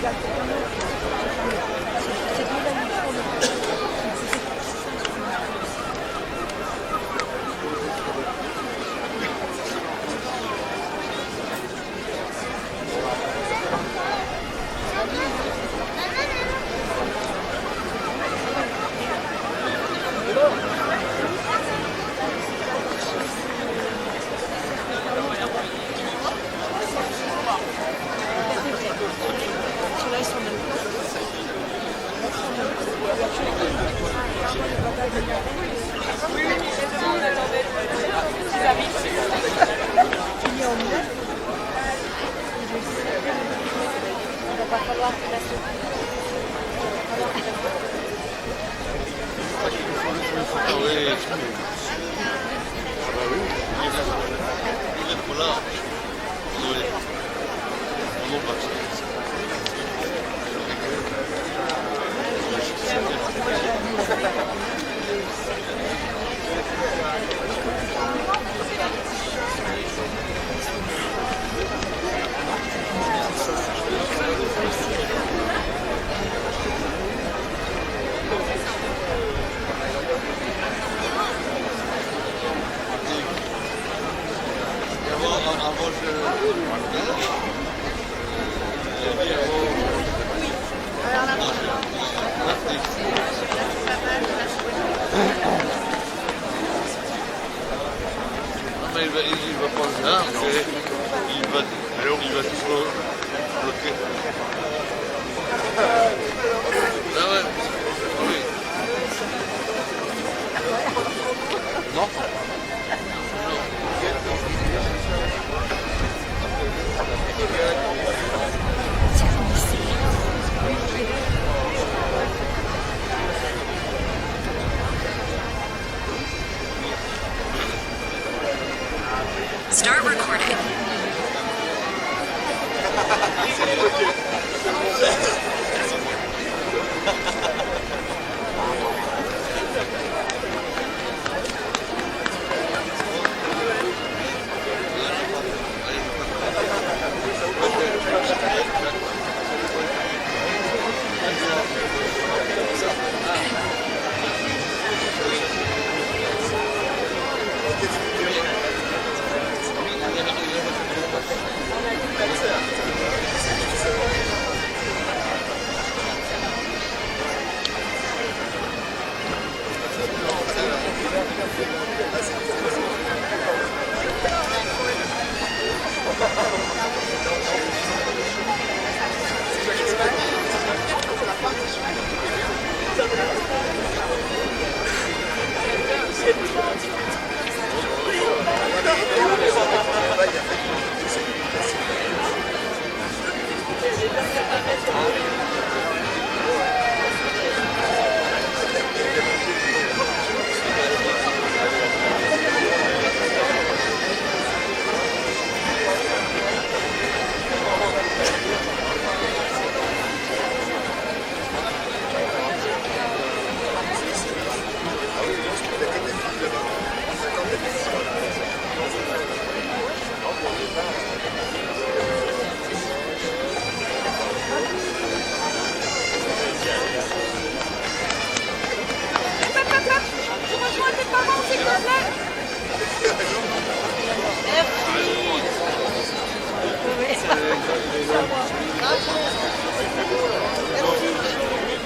Il va prendre ça, il va tout bloquer. Ah ouais. Oui. Non. Start recording.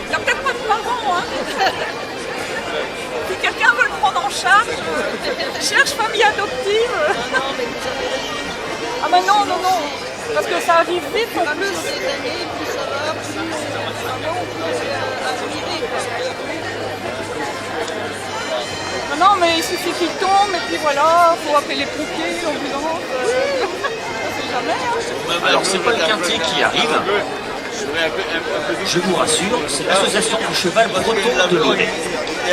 Il n'y a peut-être pas de parents, hein. Si quelqu'un veut le prendre en charge, cherche famille adoptive. Ah ben non, non, non, parce que ça arrive vite en plus. Ces années, plus ça va, plus ça va, on peut arriver. Non, mais il suffit qu'il tombe et puis voilà, il faut appeler les pompiers, l'ambulance. On sait jamais. Hein. Alors c'est pas le quartier qui arrive. Je vous rassure, c'est l'association du cheval breton de l'Audet.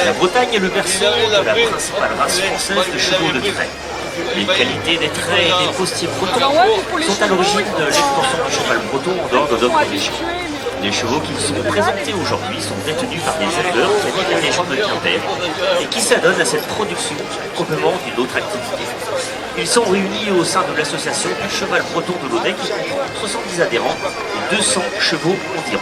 La Bretagne est le berceau de la principale race française de chevaux de trait. Les qualités des traits et des postiers bretons sont à l'origine de l'expansion du cheval breton en dehors de d'autres régions. Les chevaux qui sont présentés aujourd'hui sont détenus par des éleveurs qui habitent la région de Quimper et qui s'adonnent à cette production au complément d'une autre activité. Ils sont réunis au sein de l'association du cheval breton de l'Audet qui comprend 70 adhérents et 200 chevaux environ.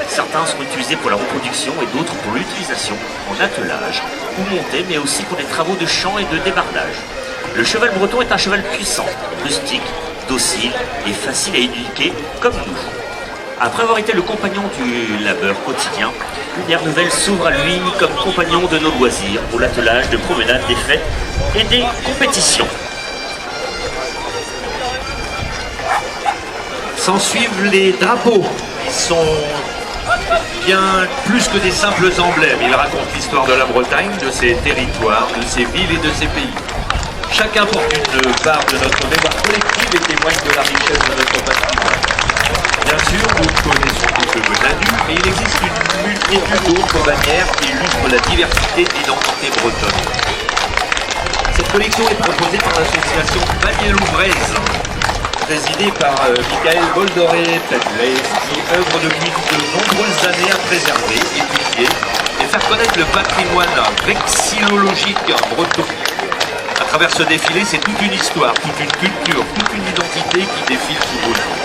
Certains sont utilisés pour la reproduction et d'autres pour l'utilisation en attelage ou montée, mais aussi pour des travaux de champ et de débardage. Le cheval breton est un cheval puissant, rustique, docile et facile à éduquer comme nous. Après avoir été le compagnon du labeur quotidien, une ère nouvelle s'ouvre à lui comme compagnon de nos loisirs pour l'attelage, de promenades, des fêtes et des compétitions. S'en suivent les drapeaux, qui sont bien plus que des simples emblèmes. Ils racontent l'histoire de la Bretagne, de ses territoires, de ses villes et de ses pays. Chacun porte une part de notre mémoire collective et témoigne de la richesse de notre patrimoine. Bien sûr, nous connaissons tous le Benadu, mais il existe une multitude d'autres bannières qui illustrent la diversité de l'identité bretonne. Cette collection est proposée par l'association Bannier-Louvrez, présidée par Michael Boldoré-Pedley, qui œuvre depuis de nombreuses années à préserver, étudier et faire connaître le patrimoine vexillologique breton. À travers ce défilé, c'est toute une histoire, toute une culture, toute une identité qui défile sous vos yeux.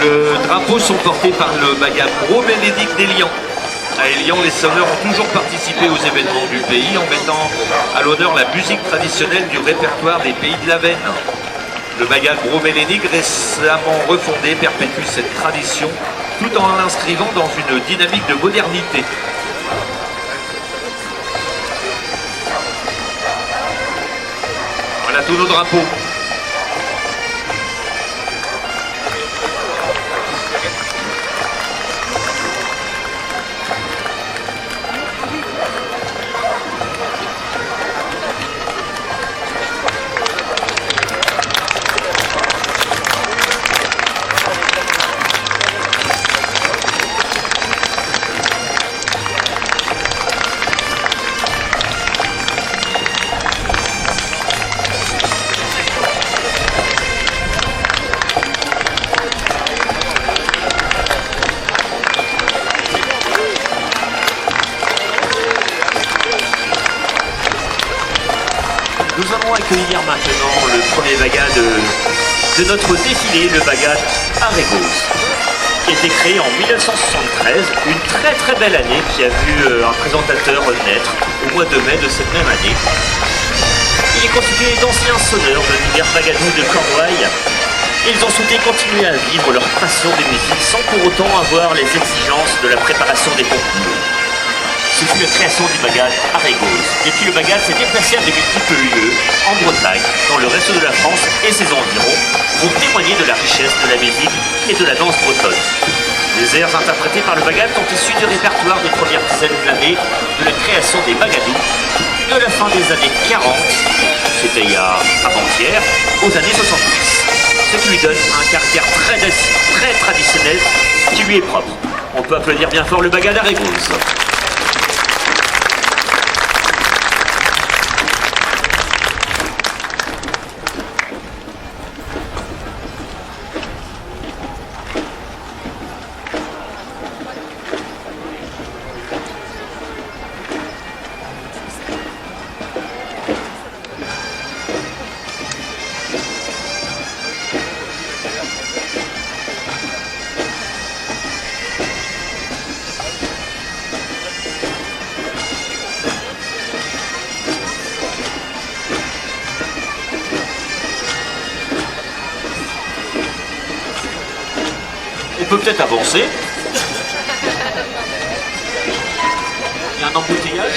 Le drapeau sont portés par le bagad Gros Bénédicte d'Élian. À Élian, les sonneurs ont toujours participé aux événements du pays en mettant à l'honneur la musique traditionnelle du répertoire des pays de la Veine. Le bagad Gros Bénédicte, récemment refondé, perpétue cette tradition tout en l'inscrivant dans une dynamique de modernité. Voilà tous nos drapeaux. Nous allons accueillir maintenant le premier bagad de notre défilé, le bagad Arégos, qui a été créé en 1973, une très belle année qui a vu un présentateur naître au mois de mai de cette même année. Il est constitué d'anciens sonneurs de l'univers bagadou de Cornouailles. Ils ont souhaité continuer à vivre leur passion des musiques sans pour autant avoir les exigences de la préparation des concours. Ce fut la création du bagad Arégos. Depuis, le bagad s'est déplacé à de multiples lieux, en Bretagne, dans le reste de la France et ses environs, pour témoigner de la richesse de la musique et de la danse bretonne. Les airs interprétés par le bagad sont issus du répertoire des premières dizaines d'années de la création des bagadous, de la fin des années 40, c'était il y a avant-hier, aux années 70. Ce qui lui donne un caractère très traditionnel qui lui est propre. On peut applaudir bien fort le bagad Arégos. On peut peut-être avancer. Il y a un embouteillage.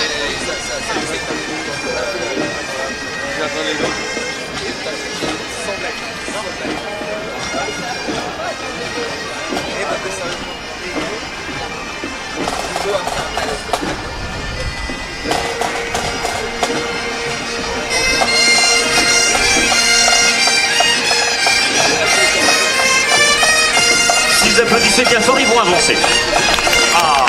Si vous applaudissez bien fort, ils vont avancer. Ah!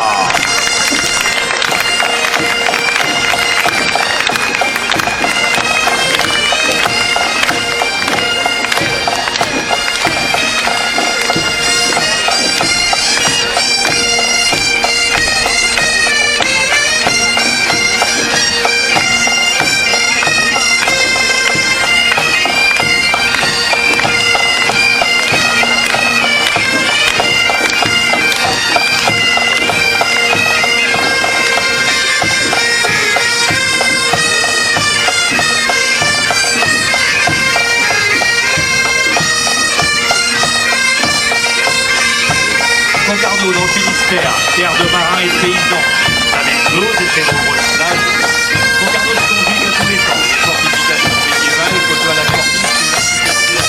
Concarneau dans le Finistère, terre de marins et de paysans. Sa même close et ses nombreuses plages. Concarneau se conduit à tous les temps. Les fortifications médiévales côtoient la corniche sous l'architecture.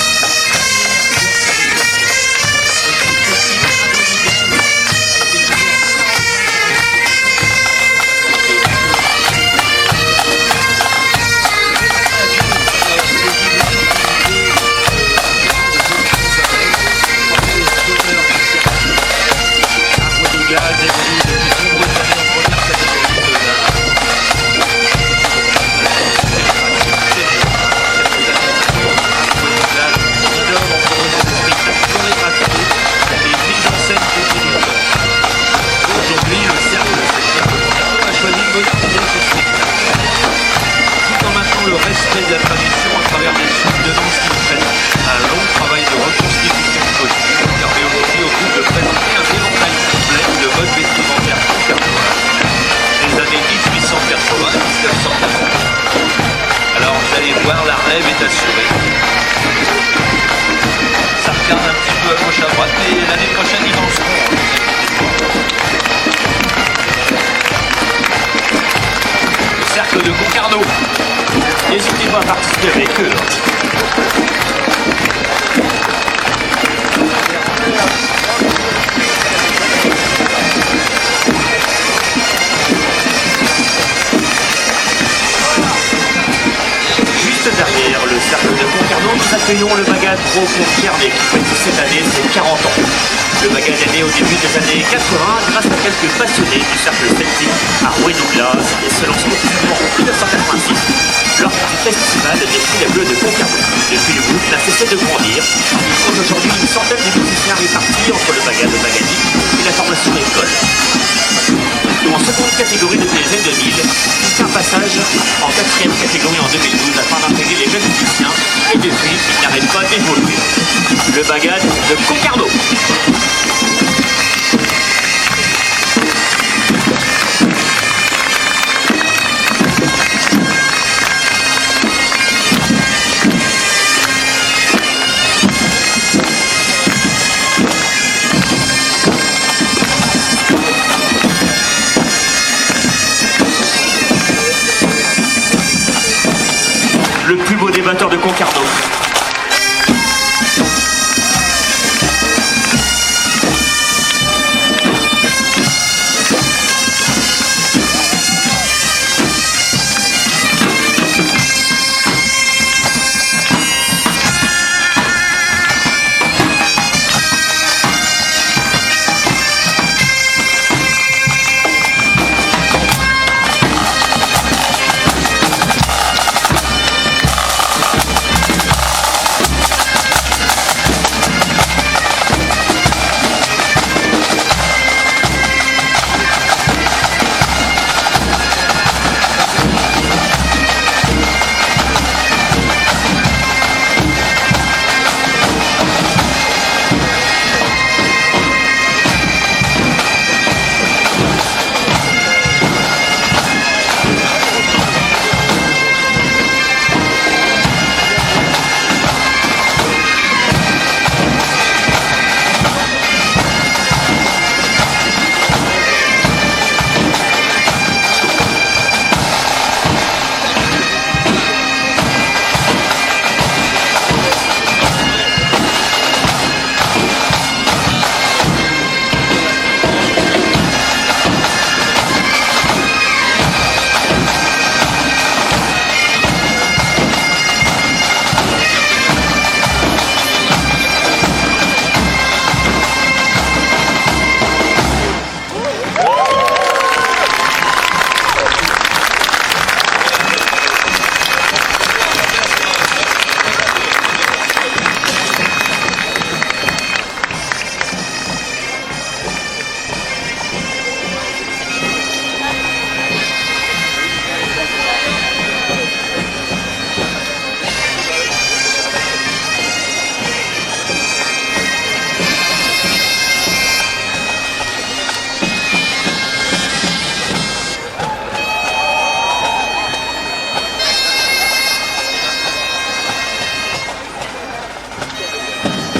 Le respect de la tradition à travers des suites de danse qui prennent un long travail de reconstitution de costumes permet aujourd'hui au groupe de présenter un éventail complet de mode vestimentaire concarnois des années 1880-1980. Alors vous allez voir, la rêve est assurée. Ça regarde un petit peu à gauche à droite, mais l'année prochaine ils en seront. Le cercle de Concarneau. N'hésitez pas à participer avec eux. Juste derrière le cercle de Concarneau, nous accueillons le Bagad Gros Confirmé qui fête cette année ses 40 ans. Le Bagad est né au début des années 80 grâce à quelques passionnés du cercle celtique à Rouyn-Douglas et se lance officiellement en 1986 lors du festival des Filets Bleus de Concarneau. Depuis, le groupe n'a cessé de grandir. Il compte aujourd'hui une centaine de musiciens répartis entre le Bagad de Bagadi et la formation école. En seconde catégorie depuis les années 2000, il fait un passage en quatrième catégorie en 2012 afin d'intégrer les jeunes musiciens et depuis, il n'arrête pas d'évoluer. Le Bagad de Concarneau. Le plus beau débatteur de Concarneau.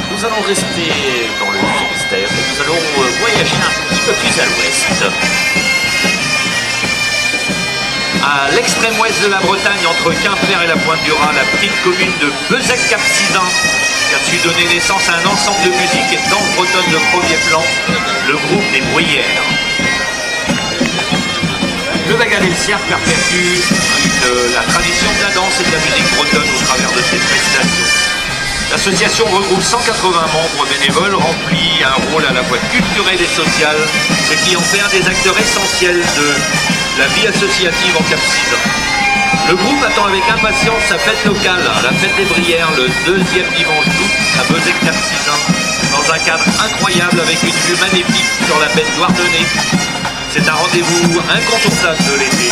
Nous allons rester dans le Finistère et nous allons voyager peu plus à l'ouest. À l'extrême ouest de la Bretagne, entre Quimper et la Pointe du Raz, la petite commune de Bezac-Cap-Sizun, qui a su donner naissance à un ensemble de musique et de danse bretonne de premier plan, le groupe des Bruyères. Le Bagad El Siar perpétue la tradition de la danse et de la musique bretonne au travers de ses prestations. L'association regroupe 180 membres bénévoles, remplit un rôle à la fois culturel et social, ce qui en fait un des acteurs essentiels de la vie associative en Cap-Sizun. Le groupe attend avec impatience sa fête locale, la fête des Brières, le 2e dimanche d'août à Bezac-Cap-Sizun, dans un cadre incroyable avec une vue magnifique sur la baie de Douarnenez. C'est un rendez-vous incontournable de l'été.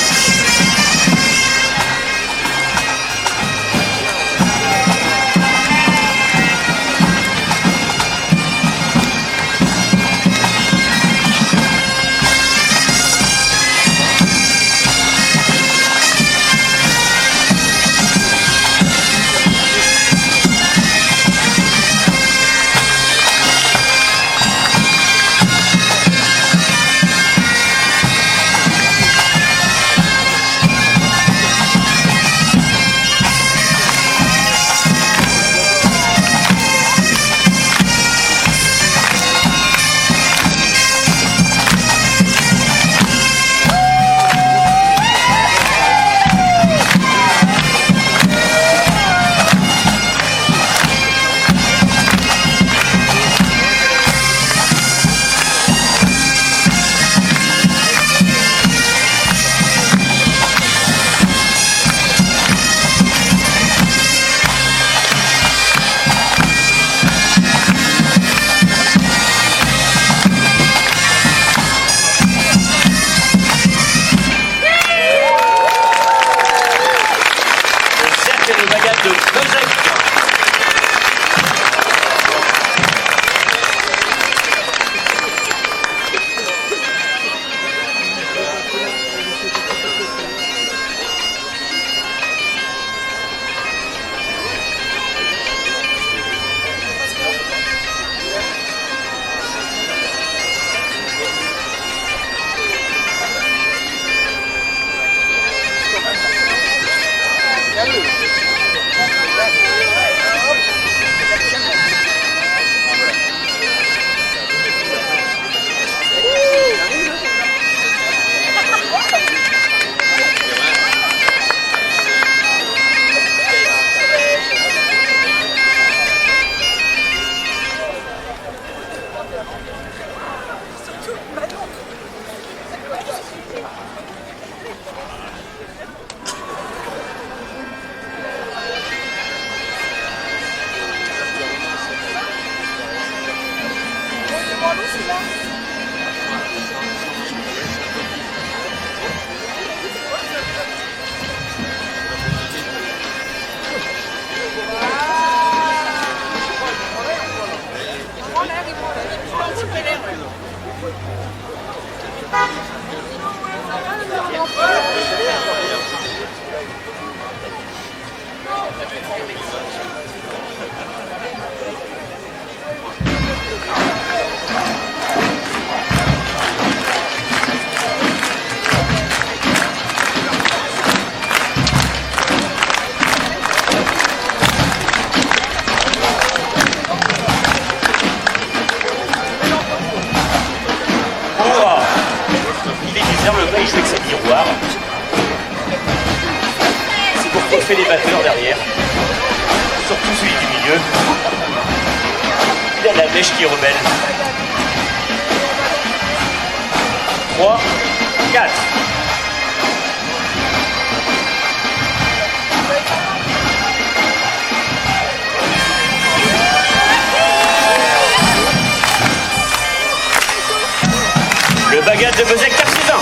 Fait les batteurs derrière, surtout celui du milieu. Il a la mèche qui est rebelle. 3, 4. Le Bagad de Bezac-Cap-Sizun.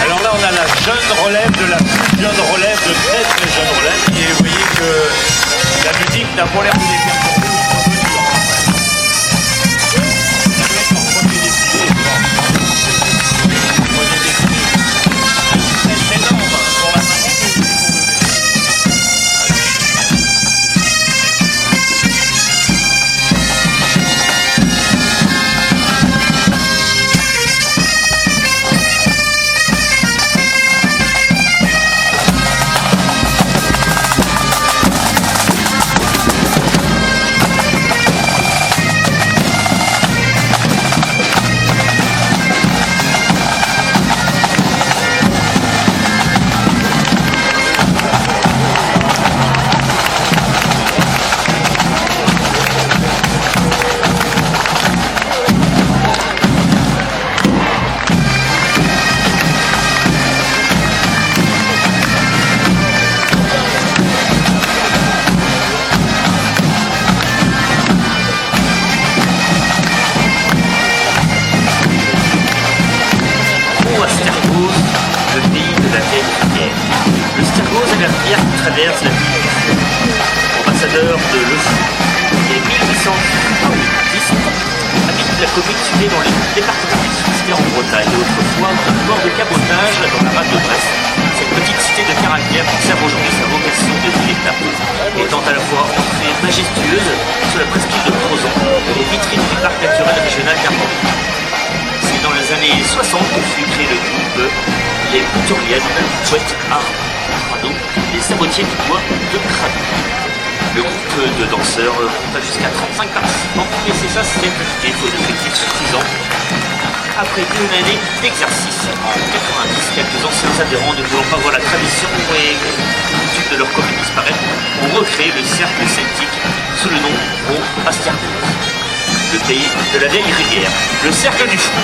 Alors là, on a la jeune relève de la plus jeune relève de très très jeune relève. Et vous voyez que la musique n'a pas l'air de les faire tomber au niveau du vent. Ça doit être leur premier défilé. Premier défilé. C'est énorme pour la façon dont ils font le Anders, ambassadeur de l'OCI, et 1810 habite la commune située dans le département du Finistère en Bretagne, et autrefois au port de cabotage dans la rade de Brest. Cette petite cité de caractère conserve aujourd'hui sa vocation de ville-état, étant à la fois entrée majestueuse sous la presqu'île de Crozon et vitrine du parc naturel régional d'Armorique. C'est dans les années 60 que fut créé le groupe Les Couturiennes Chouette Art Crado, les sabotiers du bois de Crado. Le groupe de danseurs compta jusqu'à 35 participants et c'est ça cette activité faute d'effectifs suffisants. Après une année d'exercice en 90, quelques anciens adhérents ne voulant pas voir la tradition et coutume de leur commune disparaître ont recréé le cercle celtique sous le nom Gros Bastardos, le pays de la vieille rivière, le cercle du fou.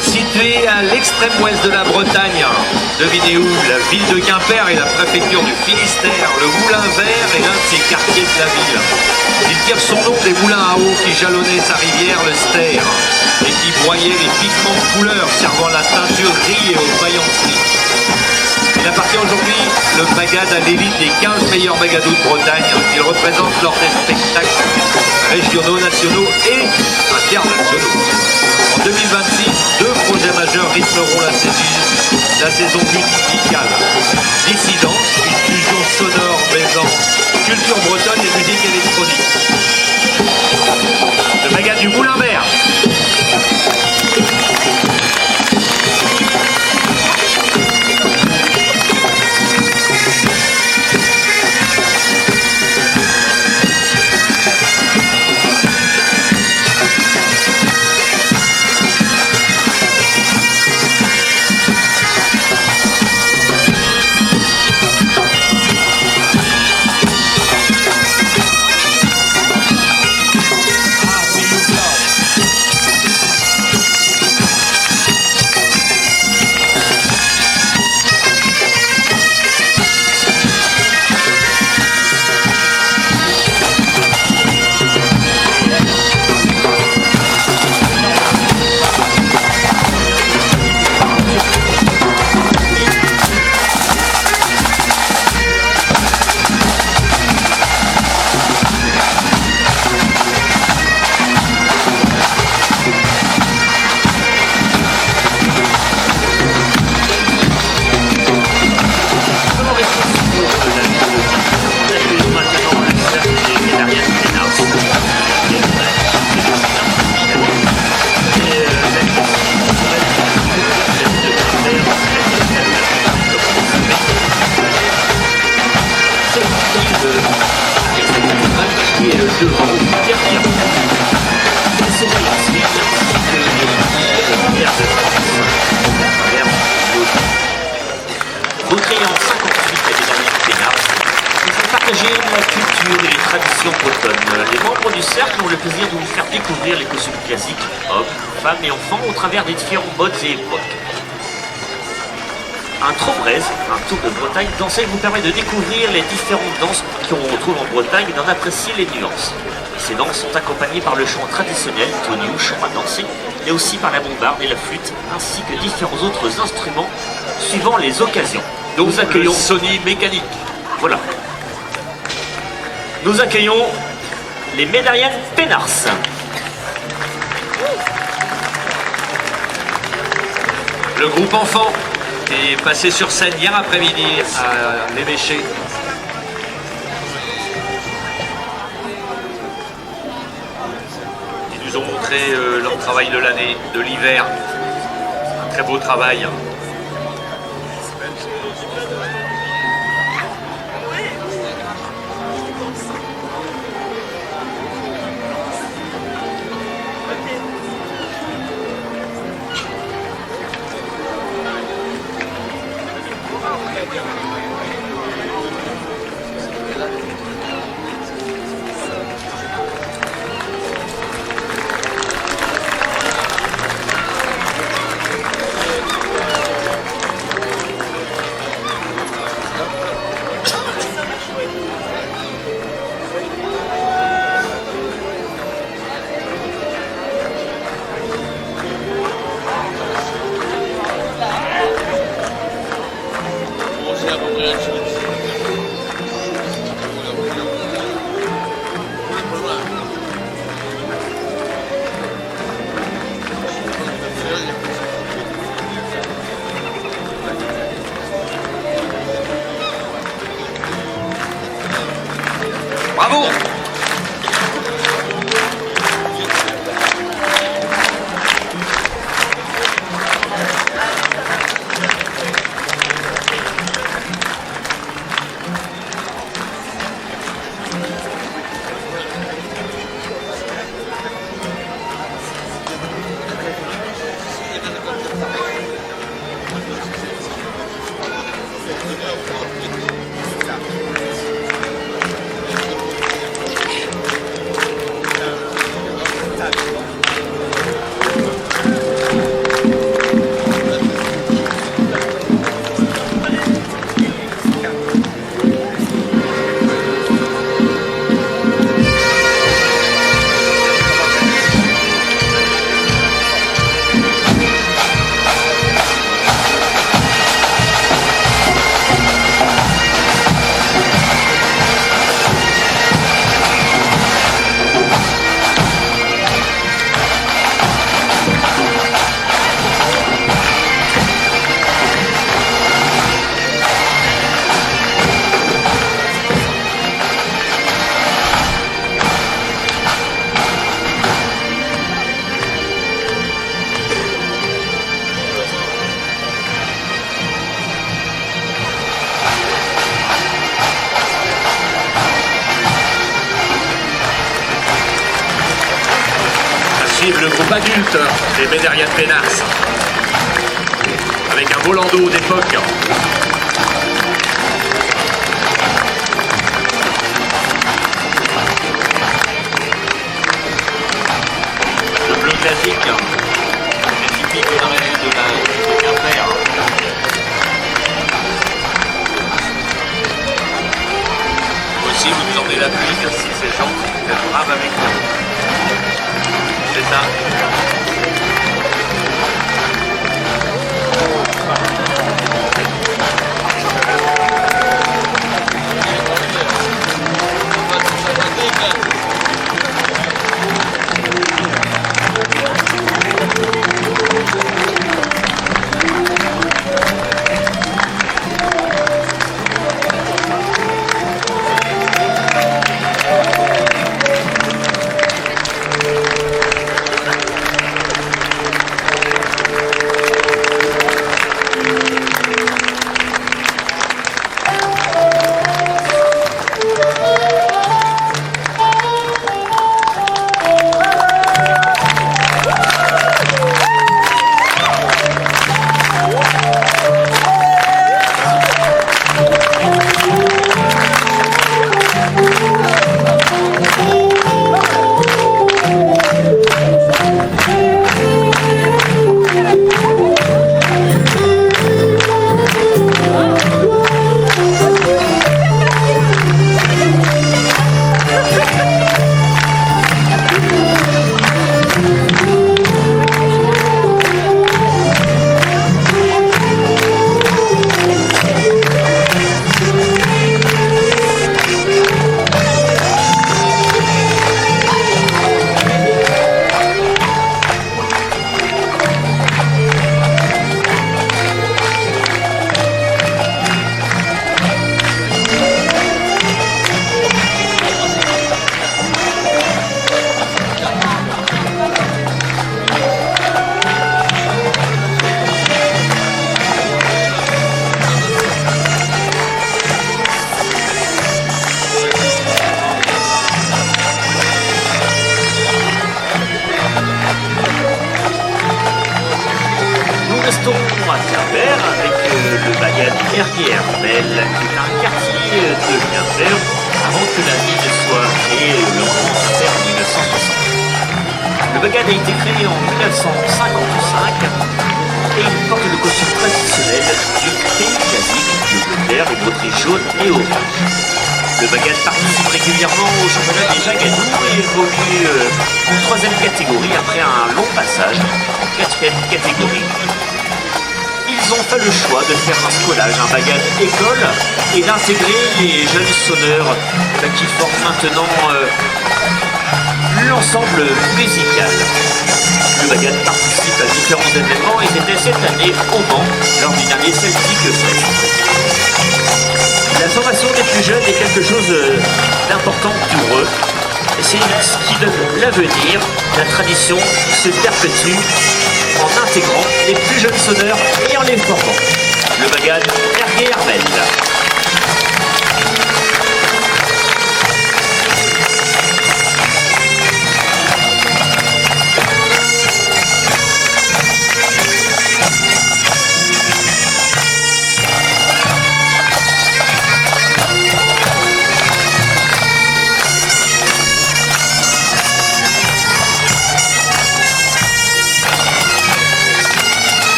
Située à l'extrême ouest de la Bretagne, devinez où? La ville de Quimper et la préfecture du Finistère. Le Moulin Vert est l'un de ces quartiers de la ville. Il tire son nom des moulins à eau qui jalonnaient sa rivière, le Ster, et qui broyaient les pigments de couleur servant à la teinturerie et aux faïenceries. Il appartient aujourd'hui, le Magad, à l'élite des 15 meilleurs Magados de Bretagne. Il représente lors des spectacles régionaux, nationaux et internationaux. En 2026, 2 projets majeurs rythmeront la saison musicale. Dissidence, une fusion sonore mêlant culture bretonne et musique électronique. Le Magad du Moulin Vert. du cercle ont le plaisir de vous faire découvrir les costumes classiques, hommes, femmes et enfants, au travers des différents modes et époques. Un Trobrez, un tour de Bretagne dansé, vous permet de découvrir les différentes danses qu'on retrouve en Bretagne et d'en apprécier les nuances. Ces danses sont accompagnées par le chant traditionnel, tonu ou chant à danser, mais aussi par la bombarde et la flûte, ainsi que différents autres instruments suivant les occasions. Donc nous accueillons Sony mécanique. Voilà. Nous accueillons les Médariennes Pénars. Le groupe enfant est passé sur scène hier après-midi à l'Évêché. Ils nous ont montré leur travail de l'année, de l'hiver. Un très beau travail. Bravo! Le groupe adulte des Médariennes Pénars avec un beau landau d'époque. Le bleu classique est typique dans la ville de Quimper. Aussi vous nous emmenez la pluie, merci ces gens qui bravent avec nous. C'est ça. resterons à Quimper avec le bagad Hergé-Hermel, qui est un quartier de Quimper avant que la ville soit créée le 11 Quimper en 1960. Le bagad a été créé en 1955 et il porte le costume traditionnel du pays classique, le bleu clair, les broderies jaunes et orange. Le bagad participe régulièrement au championnat des bagadous et évolue en 3e catégorie après un long passage en 4e catégorie. Ils ont fait le choix de faire un scolage, un bagad école et d'intégrer les jeunes sonneurs qui forment maintenant l'ensemble musical. Le bagad participe à différents événements et c'était cette année au Mans lors du dernier Celtic Fest. La formation des plus jeunes est quelque chose d'important pour eux. C'est ce qui donne l'avenir. La tradition se perpétue en intégrant les plus jeunes sonneurs et en les formant. Le bagad Hergé-Hermel.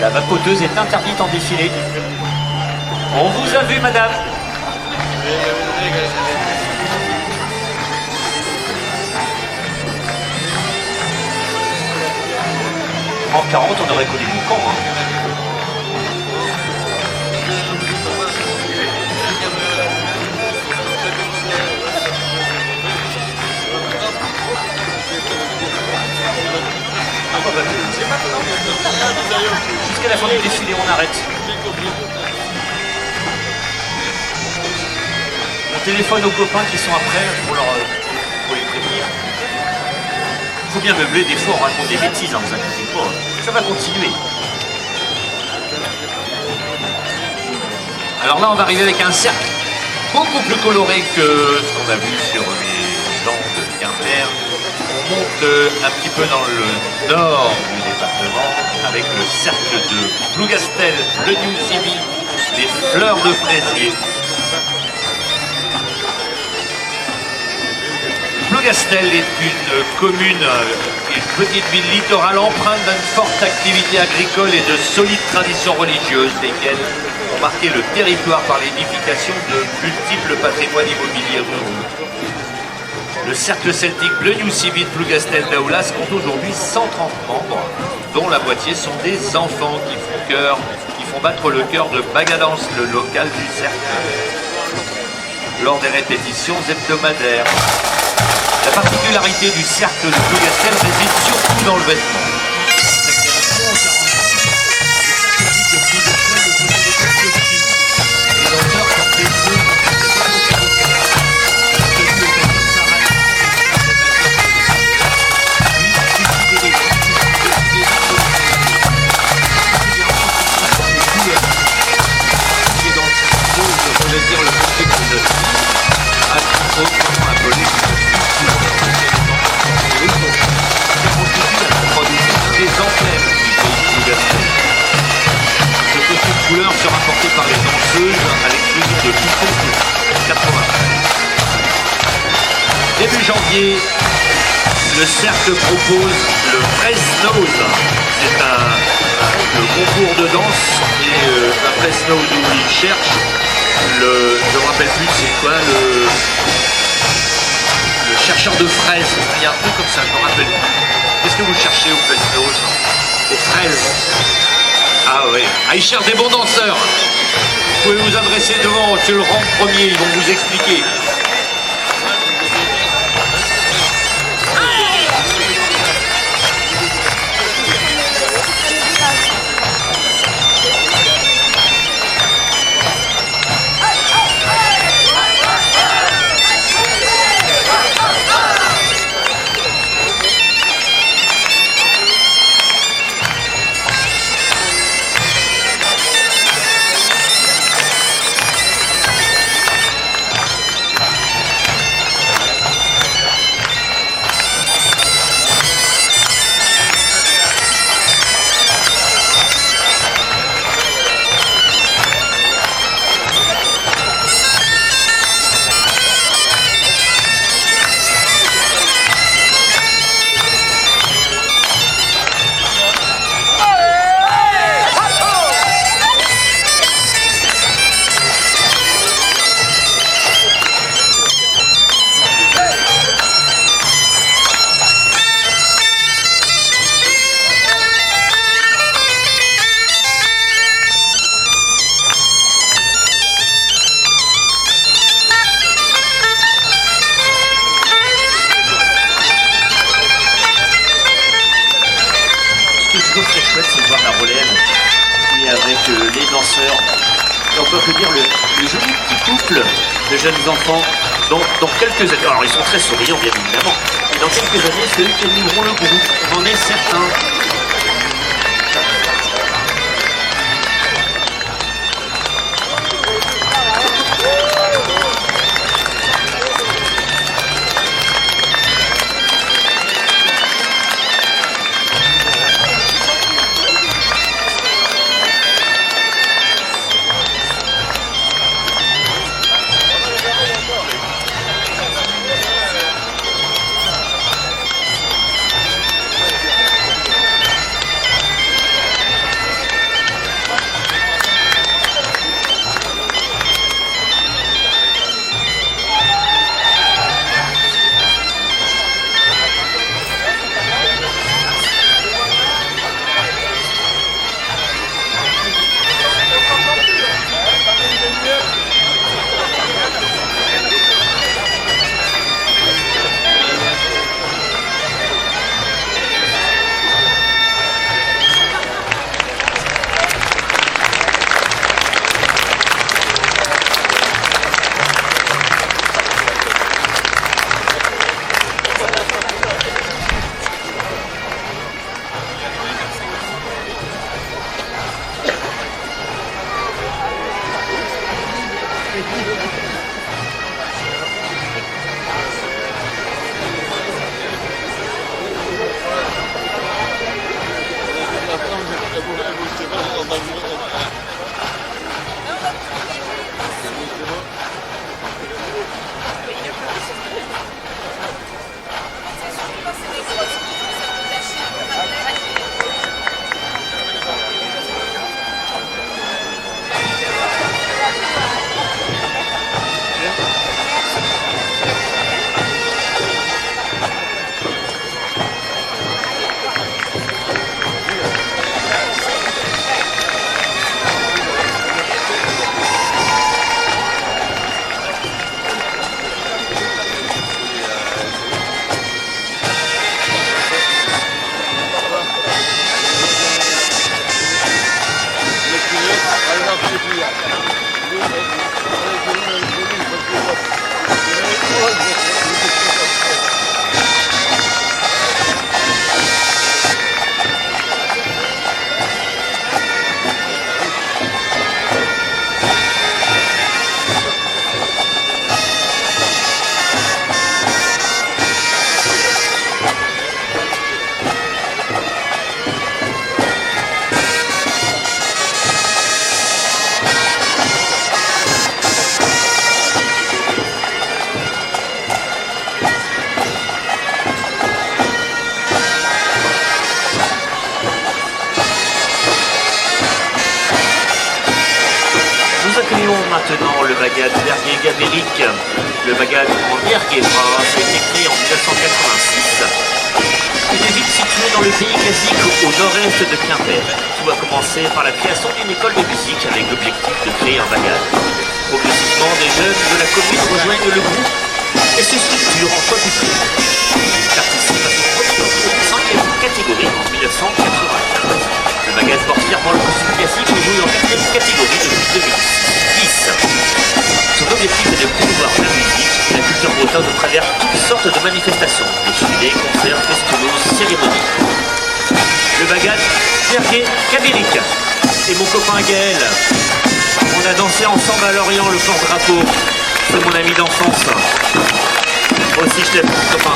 La vapoteuse est interdite en défilé. On vous a vu, madame. En 40, on aurait connu du camp. Jusqu'à la fin du défilé, on arrête. On téléphone aux copains qui sont après pour les prévenir. Il faut bien meubler, des fois on raconte des bêtises, hein, vous inquiétez pas. Ça va continuer. Alors là, on va arriver avec un cercle beaucoup plus coloré que ce qu'on a vu sur les stands de Quimper. On monte un petit peu dans le nord du département avec le cercle de Plougastel, le New Civil, les fleurs de fraisier. Plougastel est une commune, une petite ville littorale empreinte d'une forte activité agricole et de solides traditions religieuses, desquelles ont marqué le territoire par l'édification de multiples patrimoines immobiliers ruraux. Le cercle celtique Bleu New Civil Plougastel d'Aoulas compte aujourd'hui 130 membres, dont la moitié sont des enfants qui font battre le cœur de Bagadance, le local du cercle, lors des répétitions hebdomadaires. La particularité du cercle de Plougastel réside surtout dans le vêtement. janvier, le cercle propose le Fresnose. C'est le concours de danse et un Fresnose où il cherche je ne me rappelle plus c'est quoi le chercheur de fraises. Il y a un truc comme ça, je me rappelle plus. Qu'est-ce que vous cherchez au Fresnose? Des fraises. Ah oui. Ah, ils cherchent des bons danseurs. Vous pouvez vous adresser devant sur le rang premier, ils vont vous expliquer. Les danseurs, et on peut applaudir le joli petit couple de jeunes enfants dans quelques années, alors ils sont très souriants bien évidemment, mais dans quelques années c'est eux qui animeront le groupe, on en est certain. maintenant le Bagad Berguet-Gabéric. Le Bagad en Berguet-Bras a été créé en 1986. Une ville située dans le pays classique au nord-est de Quimper. Tout a commencé par la création d'une école de musique avec l'objectif de créer un Bagad. Progressivement, des jeunes de la commune rejoignent le groupe et se structurent en choix du prix. Il participe à son premier tour en 5e catégorie en 1995. Le Bagad porte fièrement le costume classique et joue en 4e catégorie depuis 2010. Son objectif est de promouvoir la musique et la culture bretonne au travers toutes sortes de manifestations, défilés, concerts, festivals, cérémonies. Le Bagad Berguet-Gabéric et mon copain Gaël. On a dansé ensemble à Lorient le porte-drapeau. C'est mon ami d'enfance. Moi aussi je t'aime, copain.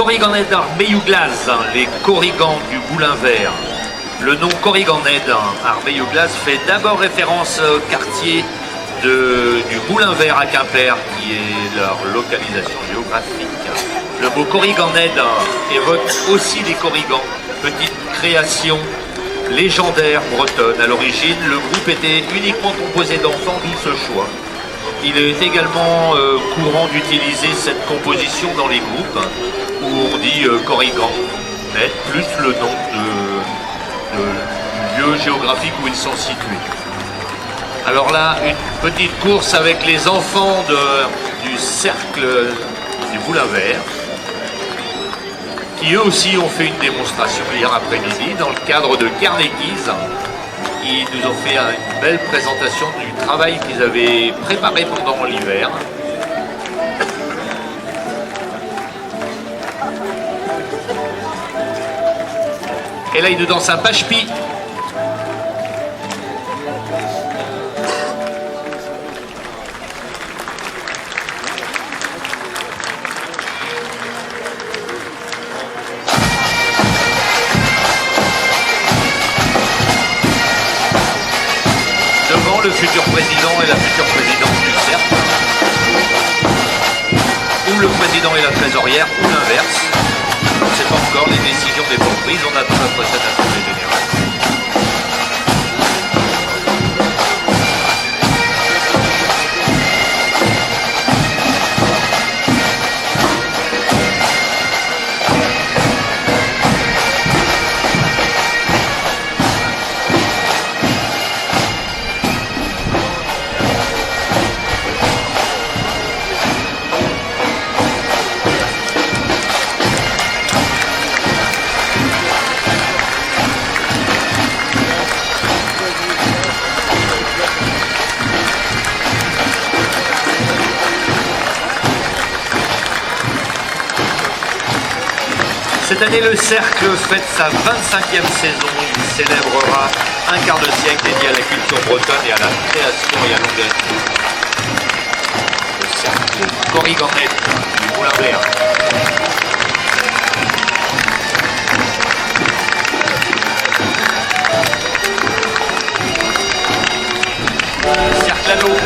Corriganed Armeyuglaz, les Corrigans du Boulin Vert. Le nom Corriganed Armeyuglaz fait d'abord référence au quartier du Boulin Vert à Quimper, qui est leur localisation géographique. Le mot Corriganed évoque aussi les Corrigans, petite création légendaire bretonne. À l'origine, le groupe était uniquement composé d'enfants, d'où ce choix. Il est également courant d'utiliser cette composition dans les groupes, où on dit Corrigan, mais plus le nom du lieu géographique où ils sont situés. Alors là, une petite course avec les enfants du cercle du Boulin Vert, qui eux aussi ont fait une démonstration hier après-midi dans le cadre de Carnegie's. Ils nous ont fait une belle présentation du travail qu'ils avaient préparé pendant l'hiver. Et là, ils nous dansent un pachpi. Devant le futur président et la future présidente du cercle, ou le président et la trésorière, ou l'inverse. On ne sait pas encore, les décisions des bonnes prises, on attend la prochaine assemblée générale. Cette année, le Cercle fête sa 25e saison. Il célébrera un quart de siècle dédié à la culture bretonne et à la création et à l'engagement. Le Cercle Corriganed du Boulin Vert. Le Cercle à l'eau.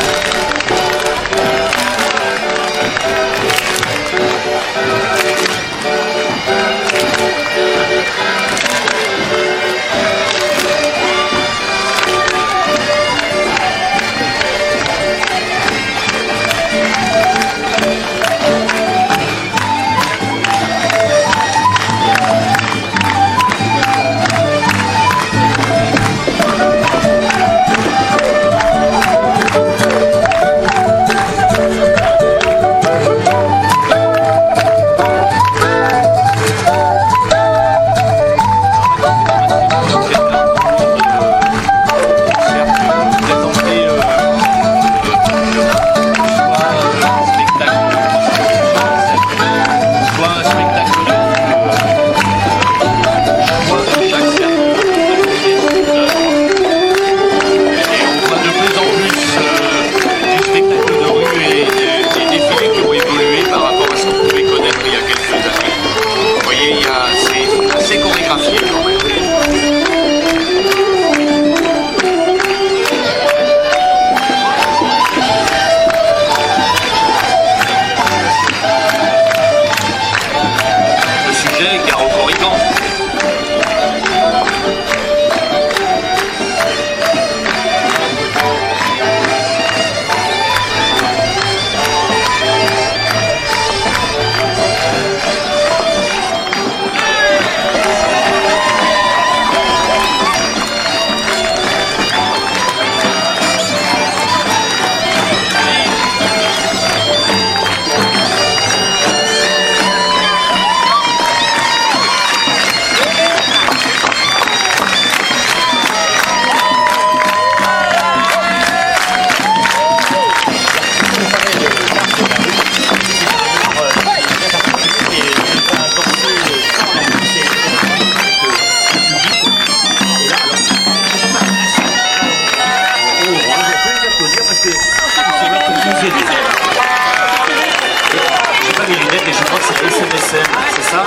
J'ai pas mes lunettes et je crois que c'est SMSM, c'est ça?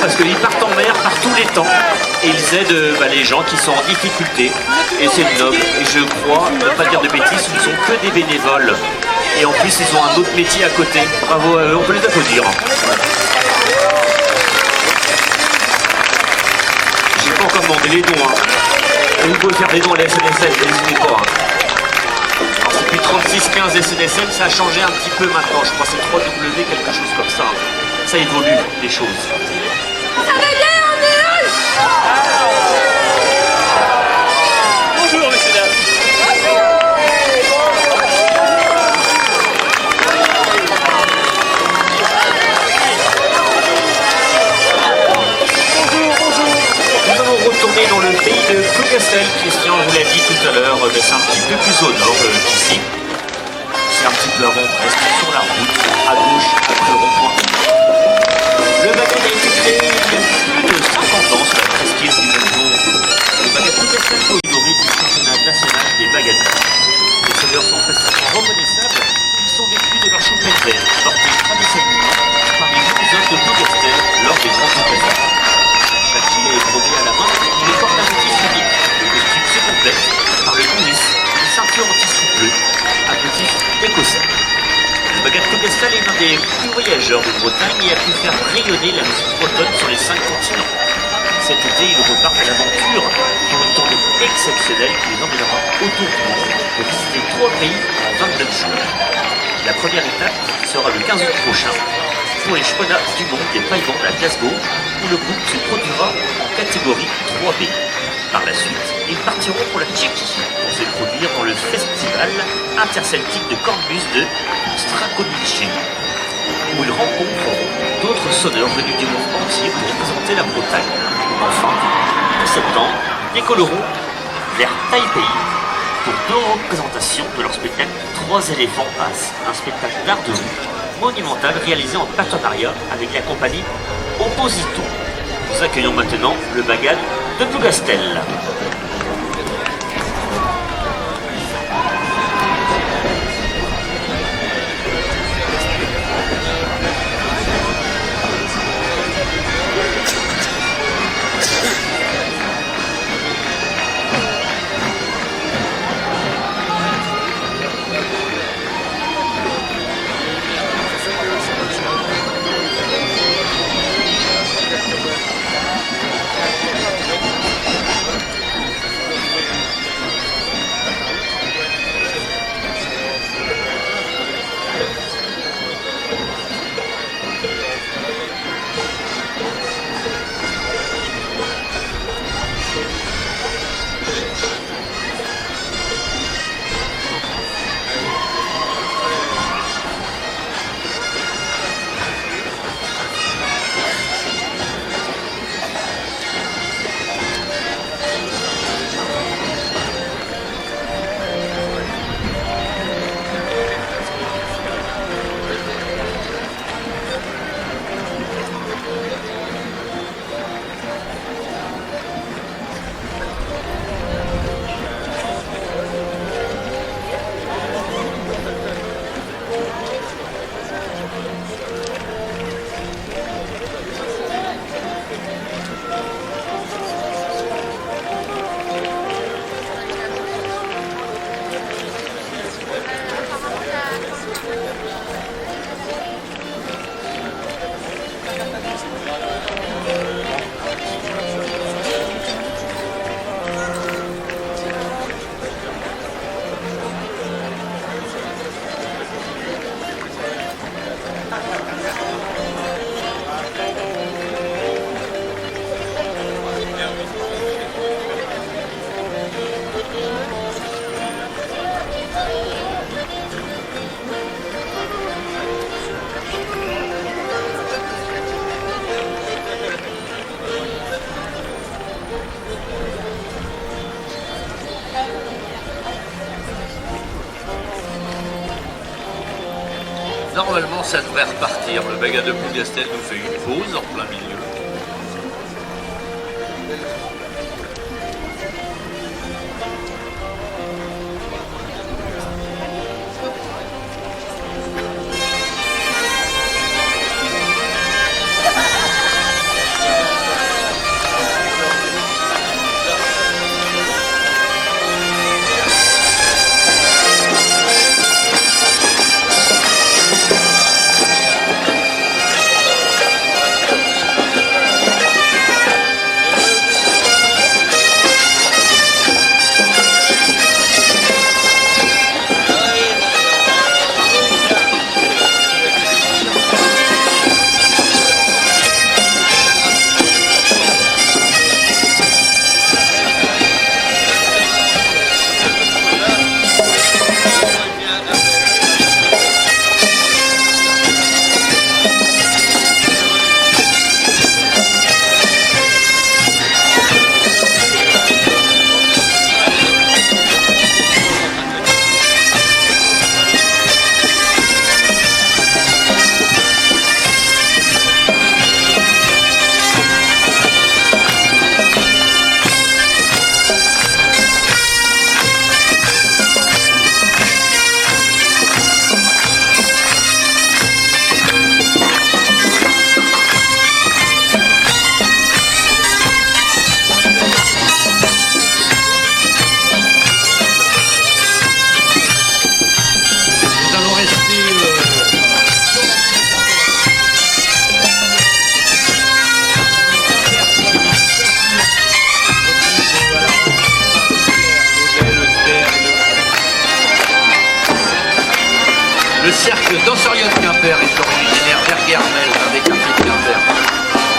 parce qu'ils partent en mer par tous les temps et ils aident les gens qui sont en difficulté. Et c'est noble. Et je crois, ne pas dire de bêtises, ce ne sont que des bénévoles. Et en plus, ils ont un autre métier à côté. Bravo à eux, on peut les applaudir. J'ai pas encore demandé les dons. Et vous pouvez faire des dons à la SNSL, n'hésitez pas. Alors, c'est plus 36-15 SNSL, ça a changé un petit peu maintenant. Je crois que c'est 3W, quelque chose comme ça. Ça évolue, les choses. Bonjour, messieurs, dames. Nous allons retourner dans le pays de Plougastel. Christian vous l'a dit tout à l'heure, mais c'est un petit peu plus au nord qu'ici. C'est un petit peu avant, presque sur la route, à gauche, après le rond-point. Le bagad a été créé il y a plus de 50 ans sur la presqu'île du même nom. Le bagad Plougastel Koïdori du championnat national des bagadistes. Les seigneurs sont facilement reconnaissables. Ils sont vêtus de leur choupenzel, portés traditionnellement par les jeunes hommes de Plougastel lors des grandes occasions. Chaque gilet est brodé à la main, il porte un motif unique. Le costume se complète par le coulis, une ceinture en tissu bleu, un motif écossais. Le bagad Plougastel est l'un des plus voyageurs de Bretagne et a pu faire rayonner la musique bretonne sur les 5 continents. Cet été, il repart à l'aventure pour une tournée exceptionnelle qui les emmènera autour du monde pour visiter 3 pays en 29 jours. La première étape sera le 15 août prochain pour les championnats du monde des paillements à Glasgow, où le groupe se produira en catégorie 3B. Par la suite, ils partiront pour la Tchéquie pour se produire dans le festival interceltique de cornemuse de Strakonice, où ils rencontreront d'autres sonneurs venus du monde entier pour représenter la Bretagne. Enfin, en septembre, ils décolleront vers Taipei pour 2 représentations de leur spectacle 3 éléphants passent, un spectacle d'art de rue monumental réalisé en partenariat avec la compagnie Opposito. Nous accueillons maintenant le bagad de Plougastel. Normalement, ça devrait repartir. Le bagad de Plougastel nous fait une pause en plein milieu. Le cercle dansarion de Quimper est originaire d'Erguermel, un des quartiers de Quimper.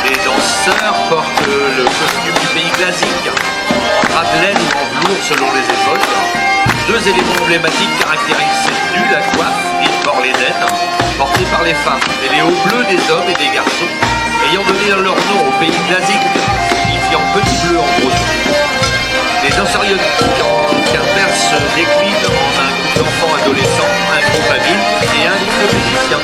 Les danseurs portent le costume du pays classique, drap de laine ou en velours selon les époques. Deux éléments emblématiques caractérisent cette tenue, la coiffe et le bord-les-naines, portée par les femmes, et les hauts bleus des hommes et des garçons, ayant donné leur nom au pays classique, signifiant petit bleu en breton. Les dansarions en Quimper se déclinent en un groupe d'enfants adolescents, un groupe adulte et un groupe de musiciens.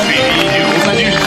Suivi du groupe adulte.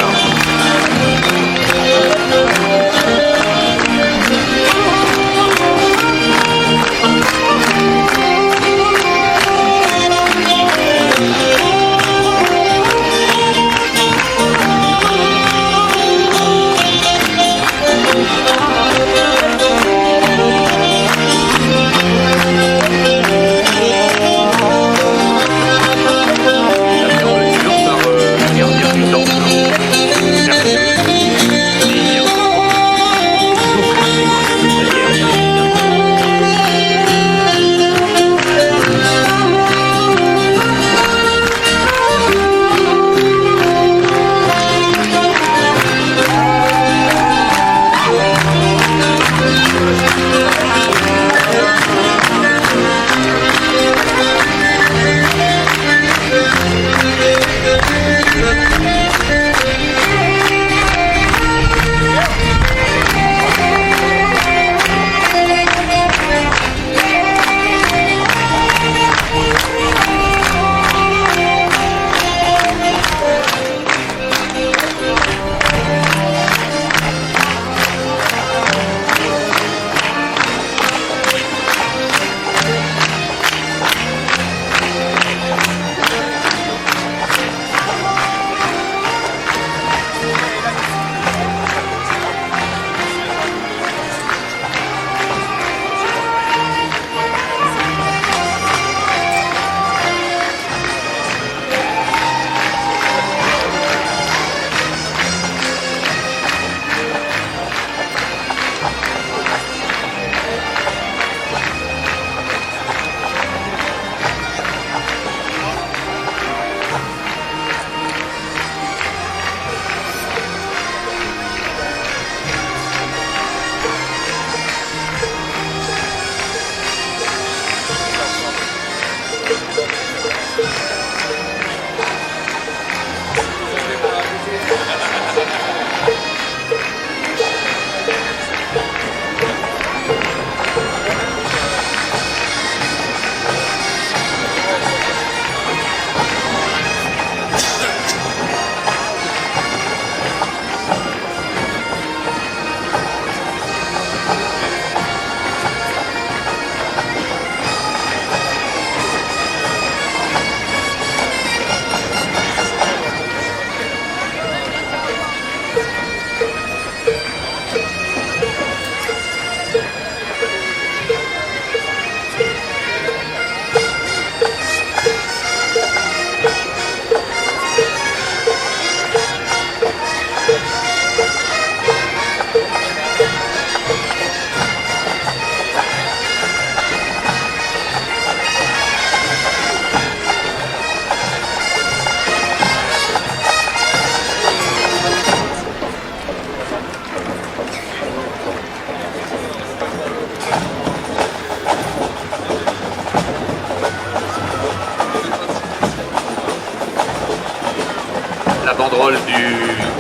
La banderole du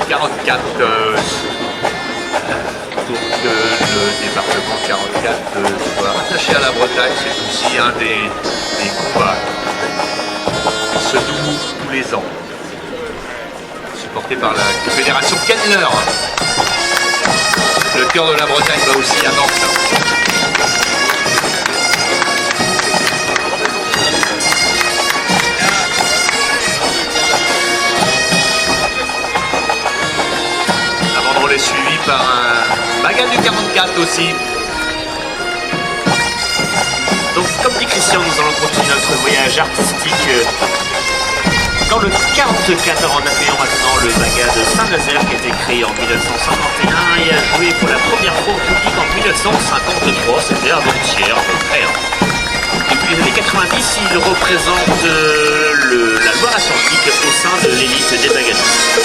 44 pour que le département 44 soit attaché à la Bretagne. C'est aussi un des combats qui se nouent tous les ans, supporté par la Fédération Kenner. Le cœur de la Bretagne va aussi à Nantes. par un bagage du 44 aussi. Donc, comme dit Christian, nous allons continuer notre voyage artistique dans le 44 en appuyant maintenant le bagage de Saint-Nazaire qui a été créé en 1951 et a joué pour la première fois au public en 1953, c'était avant-hier à peu près. Depuis les années 90, il représente la Loire-Atlantique au sein de l'élite des bagadistes.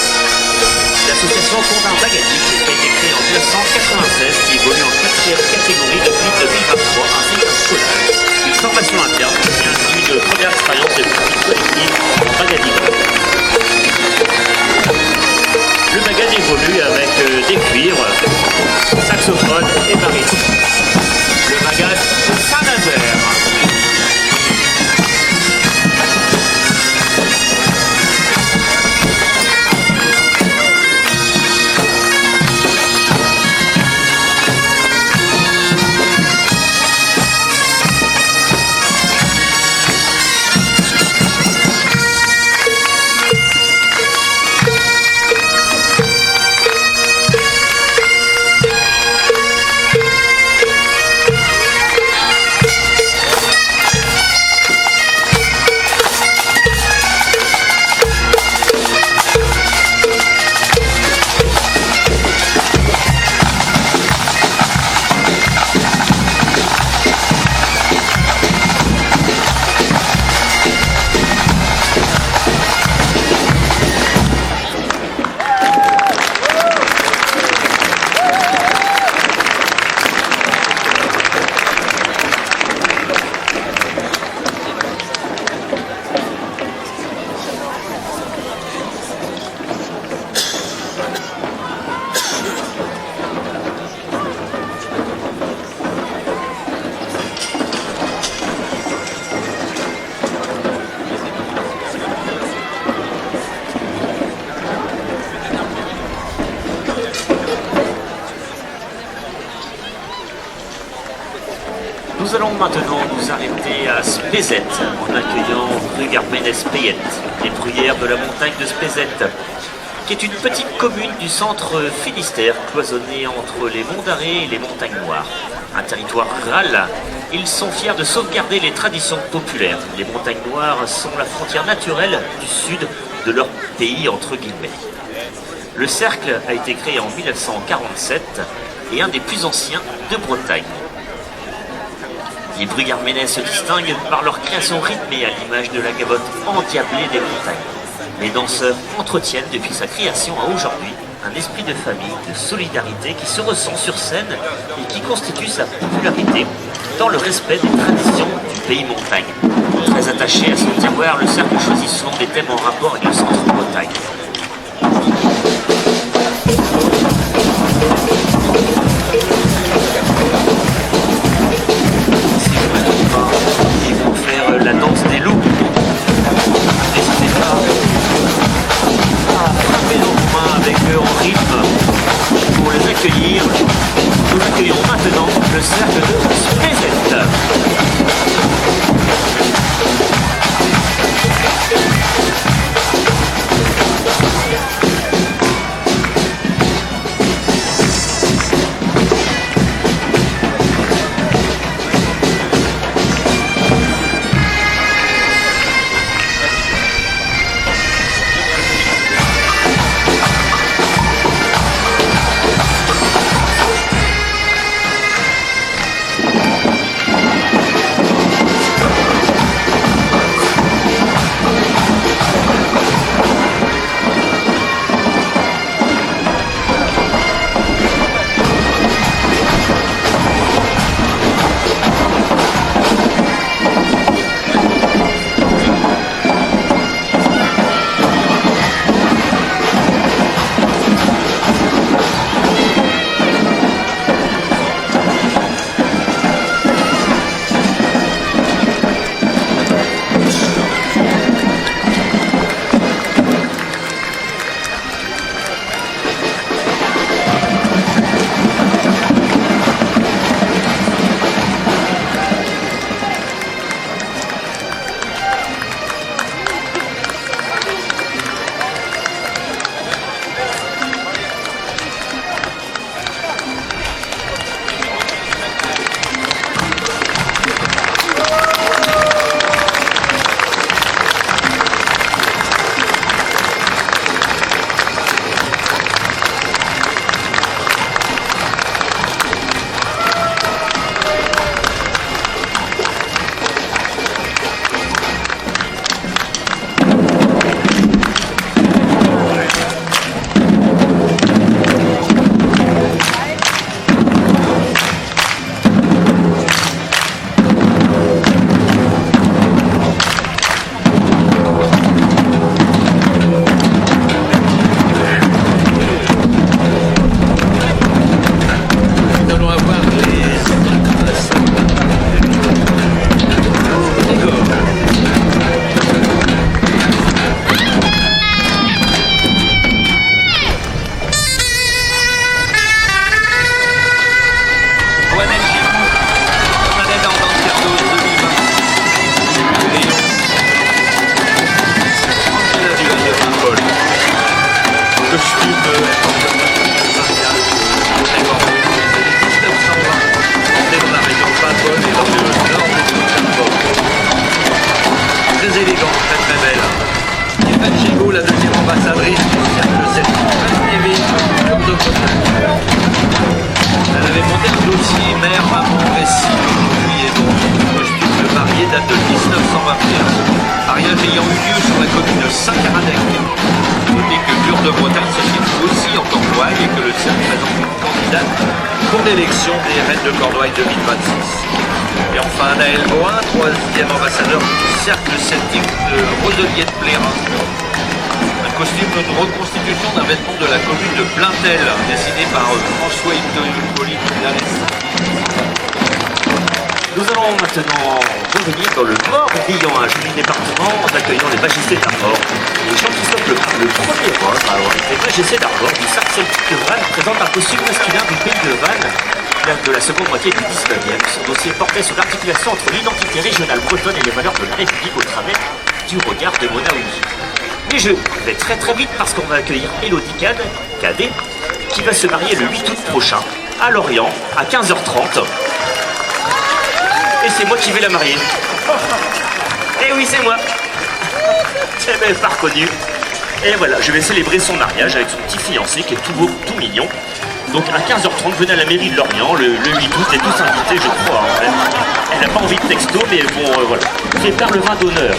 L'association compte un bagadiste qui a été créé en 1996 qui évolue en 4e catégorie depuis 2023 ainsi qu'un collage, une formation interne et ainsi une première expérience de pratique collective en bagadisme. Le bagad évolue avec des cuivres, saxophone et baryton. Le bagad Saint-Nazaire. Nous allons maintenant nous arrêter à Spézet en accueillant rue Arménès-Payette, les bruyères de la montagne de Spézet, qui est une petite commune du centre Finistère cloisonnée entre les monts d'Arrée et les montagnes noires. Un territoire rural, ils sont fiers de sauvegarder les traditions populaires. Les montagnes noires sont la frontière naturelle du sud de leur pays entre guillemets. Le cercle a été créé en 1947 et un des plus anciens de Bretagne. Les bruyères arménaises se distinguent par leur création rythmée à l'image de la gavotte endiablée des montagnes. Les danseurs entretiennent depuis sa création à aujourd'hui un esprit de famille, de solidarité qui se ressent sur scène et qui constitue sa popularité dans le respect des traditions du pays montagne. Très attaché à son terroir, le cercle choisit souvent des thèmes en rapport avec le centre Bretagne. Ils vont faire la danse des loups. N'hésitez pas à frapper nos mains avec eux en rythme pour les accueillir. Nous accueillons maintenant le cercle de Spézet. pour l'élection des Reines de Cornouailles 2026. Et enfin Naël Boin, troisième ambassadeur du cercle celtique de Roselier de Plérin. Un costume de reconstitution d'un vêtement de la commune de Plaintel, dessiné par François Hippolyte Galès. Nous allons maintenant revenir dans le Morbihan, un joli département en accueillant les majestés d'Armor. Les gens qui sortent le premier rôle à avoir été majestés d'Armor du cercle celtique de Vannes présente un costume masculin du pays de Vannes de la seconde moitié du 19e. Son dossier portait sur l'articulation entre l'identité régionale bretonne et les valeurs de la République au travers du regard de Mona Ouli. Mais je vais très vite parce qu'on va accueillir Élodie Cadet qui va se marier le 8 août prochain à Lorient à 15h30. Et c'est moi qui vais la marier. Et oui, c'est moi. C'est même pas reconnu. Et voilà, je vais célébrer son mariage avec son petit fiancé qui est tout beau, tout mignon. Donc à 15h30, venez à la mairie de Lorient, le 8 août, et tous invités, je crois. En fait. Elle n'a pas envie de texto, mais bon, voilà. Prépare le vin d'honneur.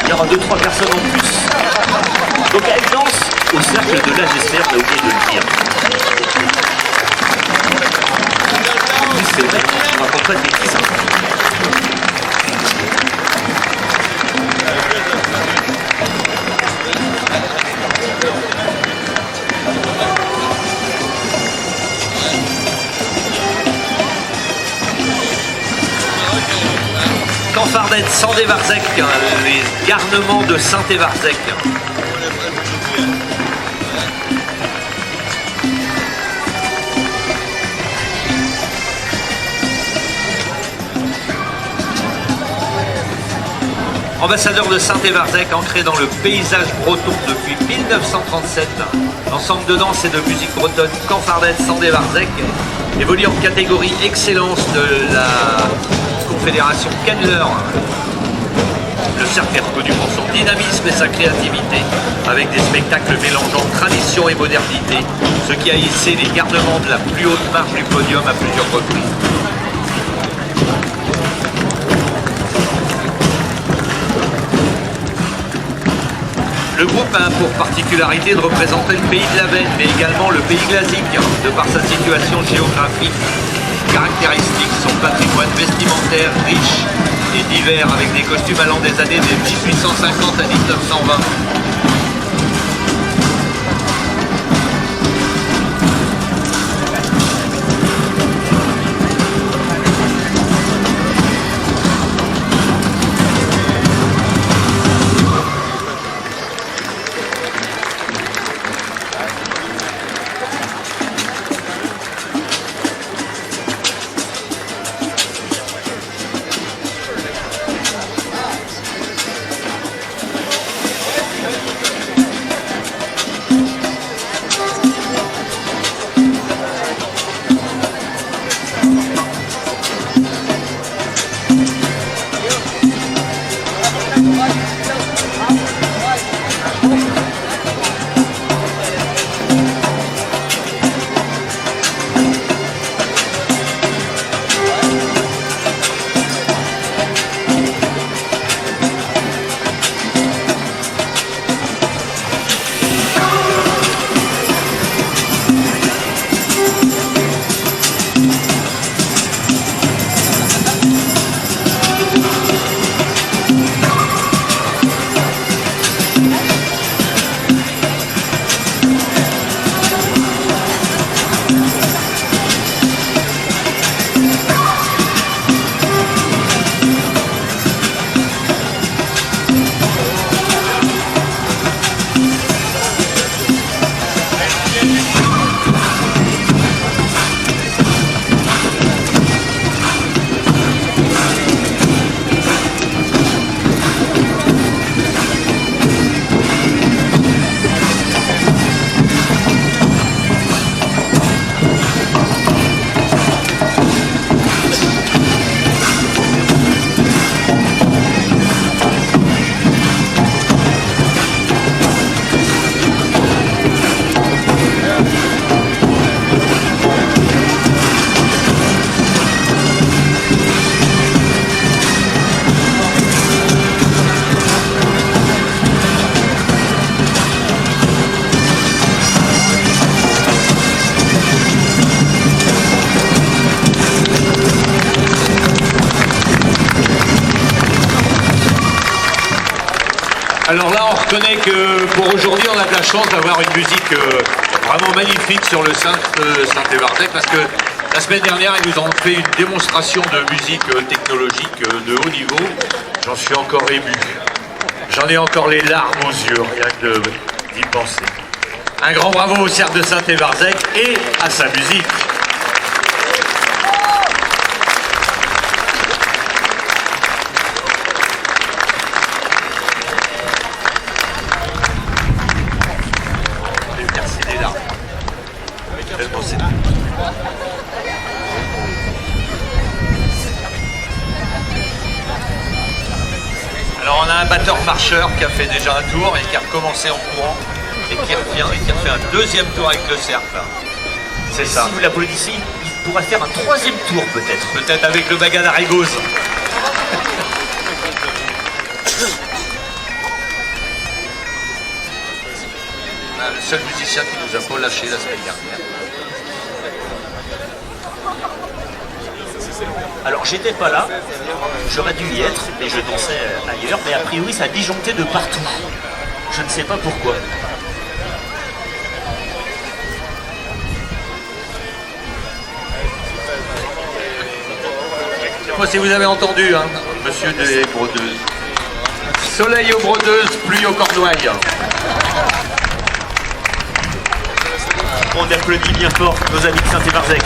Il y aura 2-3 personnes en plus. Donc elle danse au cercle de l'Agester, j'ai oublié de le dire. En plus, c'est vrai, on raconte pas de bêtises. Canfardette, Sandé-Varzec, les garnements de Saint-Évarzec. Ambassadeur de Saint-Évarzec, ancré dans le paysage breton depuis 1937. L'ensemble de danse et de musique bretonne Canfardette, Sandé-Varzec évolue en catégorie excellence de la Confédération Kendler. Le cercle est reconnu pour son dynamisme et sa créativité, avec des spectacles mélangeant tradition et modernité, ce qui a hissé les garnements de la plus haute marche du podium à plusieurs reprises. Le groupe a pour particularité de représenter le pays de la Veine, mais également le pays glazique, de par sa situation géographique caractéristique, son patrimoine vestimentaire riche et divers, avec des costumes allant des années de 1850 à 1920. Alors là, on reconnaît que pour aujourd'hui, on a de la chance d'avoir une musique vraiment magnifique sur le Saint-Évarzec, parce que la semaine dernière, ils nous ont fait une démonstration de musique technologique de haut niveau. J'en suis encore ému. J'en ai encore les larmes aux yeux, rien que d'y penser. Un grand bravo au Cercle de Saint-Évarzec et à sa musique. Alors on a un batteur-marcheur qui a fait déjà un tour et qui a recommencé en courant et qui revient et qui a fait un deuxième tour avec le cercle. C'est ça. Si vous l'applaudissez, il pourra faire un troisième tour peut-être. Peut-être avec le bagad à Rigoz. Le seul musicien qui nous a pas lâché la semaine dernière. Alors j'étais pas là, j'aurais dû y être, mais je dansais ailleurs, mais a priori ça disjonctait de partout. Je ne sais pas pourquoi. Je sais pas si vous avez entendu, hein, monsieur des Brodeuses. Soleil aux Brodeuses, pluie aux Cornouailles. On applaudit bien fort nos amis de Saint-Évarzec.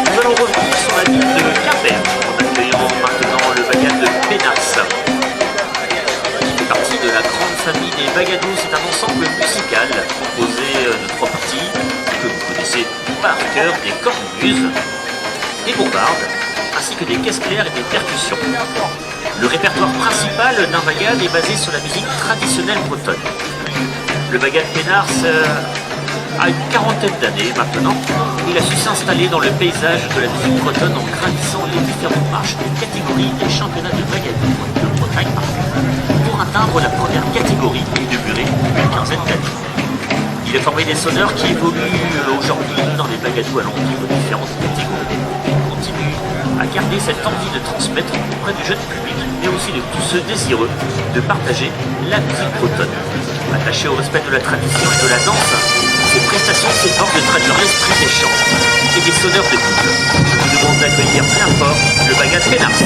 Nous allons revenir sur la ville de Quimper en accueillant maintenant le bagad de Pénars. Il fait partie de la grande famille des bagados. C'est un ensemble musical composé de trois parties que vous connaissez par cœur, des cornemuses, des bourbardes, ainsi que des caisses claires et des percussions. Le répertoire principal d'un bagad est basé sur la musique traditionnelle bretonne. Le bagad Pénars a une quarantaine d'années maintenant. Il a su s'installer dans le paysage de la musique bretonne en gravissant les différentes marches des catégories des championnats de bagad de Bretagne pour atteindre la première catégorie et demeurer une quinzaine d'années. Il a formé des sonneurs qui évoluent aujourd'hui dans les bagados alentours de différentes catégories. Il continue à garder cette envie de transmettre auprès du jeune public, mais aussi de tous ceux désireux de partager la musique bretonne. Attaché au respect de la tradition et de la danse, ces prestations s'efforcent de traduire l'esprit des chants et des sonneurs de couple. Je vous demande d'accueillir bien fort le bagad Pénars.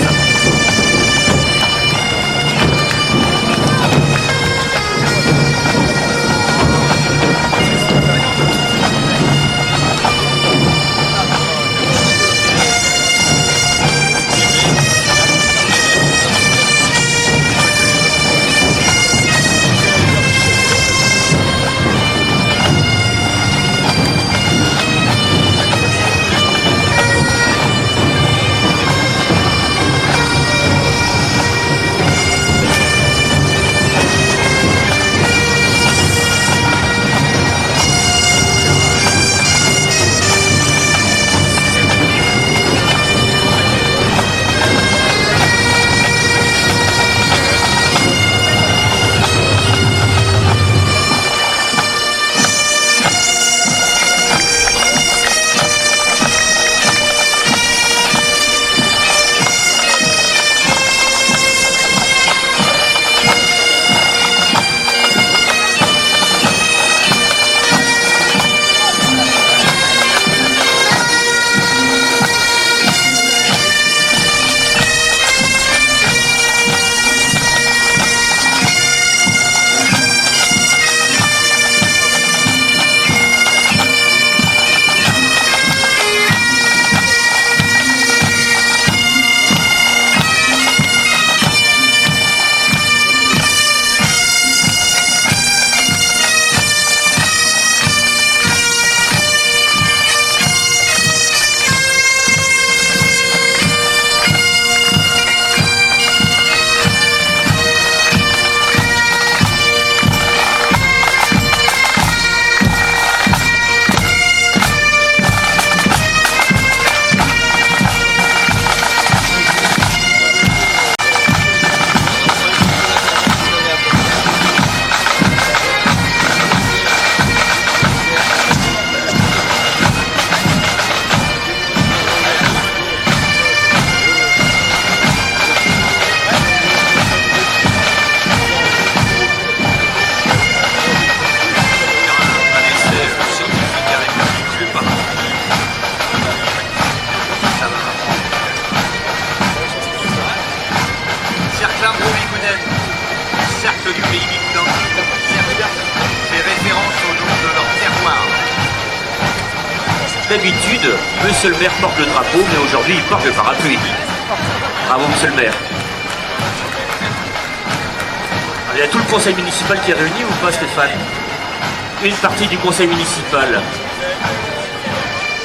d'habitude, monsieur le maire porte le drapeau, mais aujourd'hui il porte le parapluie. Bravo monsieur le maire. Il y a tout le conseil municipal qui est réuni ou pas, Stéphane? Une partie du conseil municipal.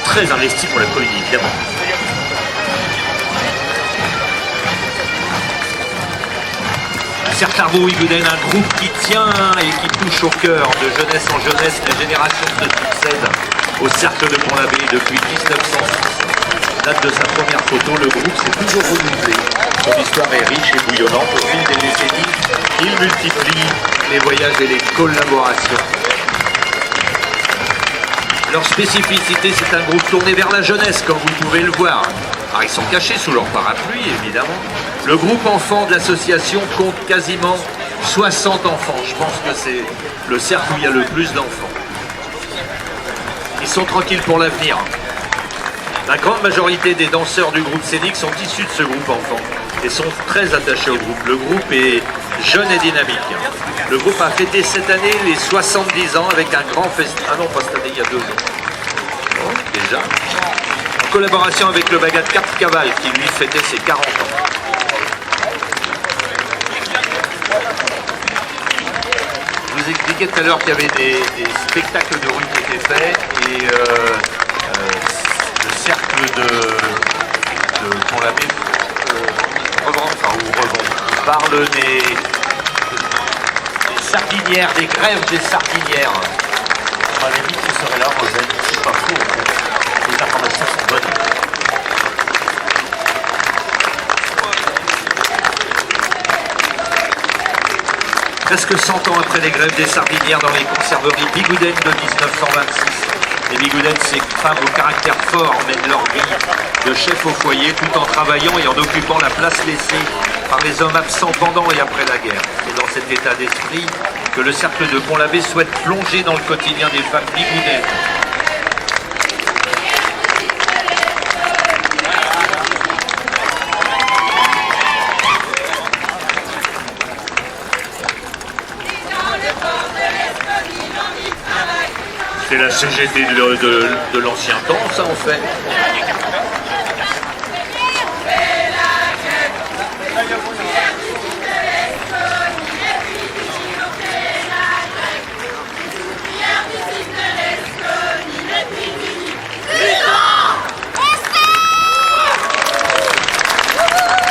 Très investi pour la commune, évidemment. Cercle Arbour-Bigouden, un groupe qui tient et qui touche au cœur de jeunesse en jeunesse. Les générations se succèdent au Cercle de Pont-l'Abbé depuis 1906. Date de sa première photo, le groupe s'est toujours renouvelé. Son histoire est riche et bouillonnante. Au fil des décennies, il multiplie les voyages et les collaborations. Leur spécificité, c'est un groupe tourné vers la jeunesse, comme vous pouvez le voir. Alors, ils sont cachés sous leur parapluie, évidemment. Le groupe enfant de l'association compte quasiment 60 enfants. Je pense que c'est le cercle où il y a le plus d'enfants. Ils sont tranquilles pour l'avenir. La grande majorité des danseurs du groupe scénique sont issus de ce groupe enfant et sont très attachés au groupe. Le groupe est jeune et dynamique. Le groupe a fêté cette année les 70 ans avec un grand festival. Ah non, pas cette année, il y a 2 ans. Oh, déjà. En collaboration avec le Bagat Carcaval qui lui fêtait ses 40 ans. Je vous expliquais tout à l'heure qu'il y avait des spectacles de rue qui étaient faits et le cercle de Pont-l'Abbé parle des sardinières, des grèves des sardinières. On m'avait dit que tu serais là, Rosette. C'est pas faux, en fait. Les informations sont bonnes. Presque 100 ans après les grèves des sardinières dans les conserveries Bigouden de 1926. Les Bigouden, ces femmes au caractère fort, mènent leur vie de chef au foyer tout en travaillant et en occupant la place laissée par les hommes absents pendant et après la guerre. C'est dans cet état d'esprit que le cercle de Pont-l'Abbé souhaite plonger dans le quotidien des femmes Bigouden. C'est la CGT de l'ancien temps, ça, en fait.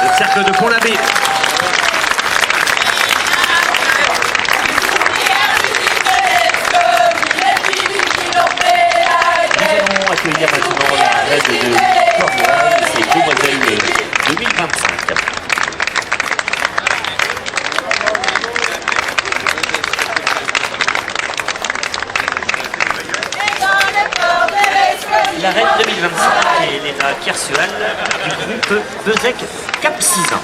Le cercle de Pont-l'Abbé. Accueillir maintenant la raide de Cornouailles, c'est Demoiselles 2025. La reine 2025 est Léna Kersual du groupe Bezec Cap-Sizun.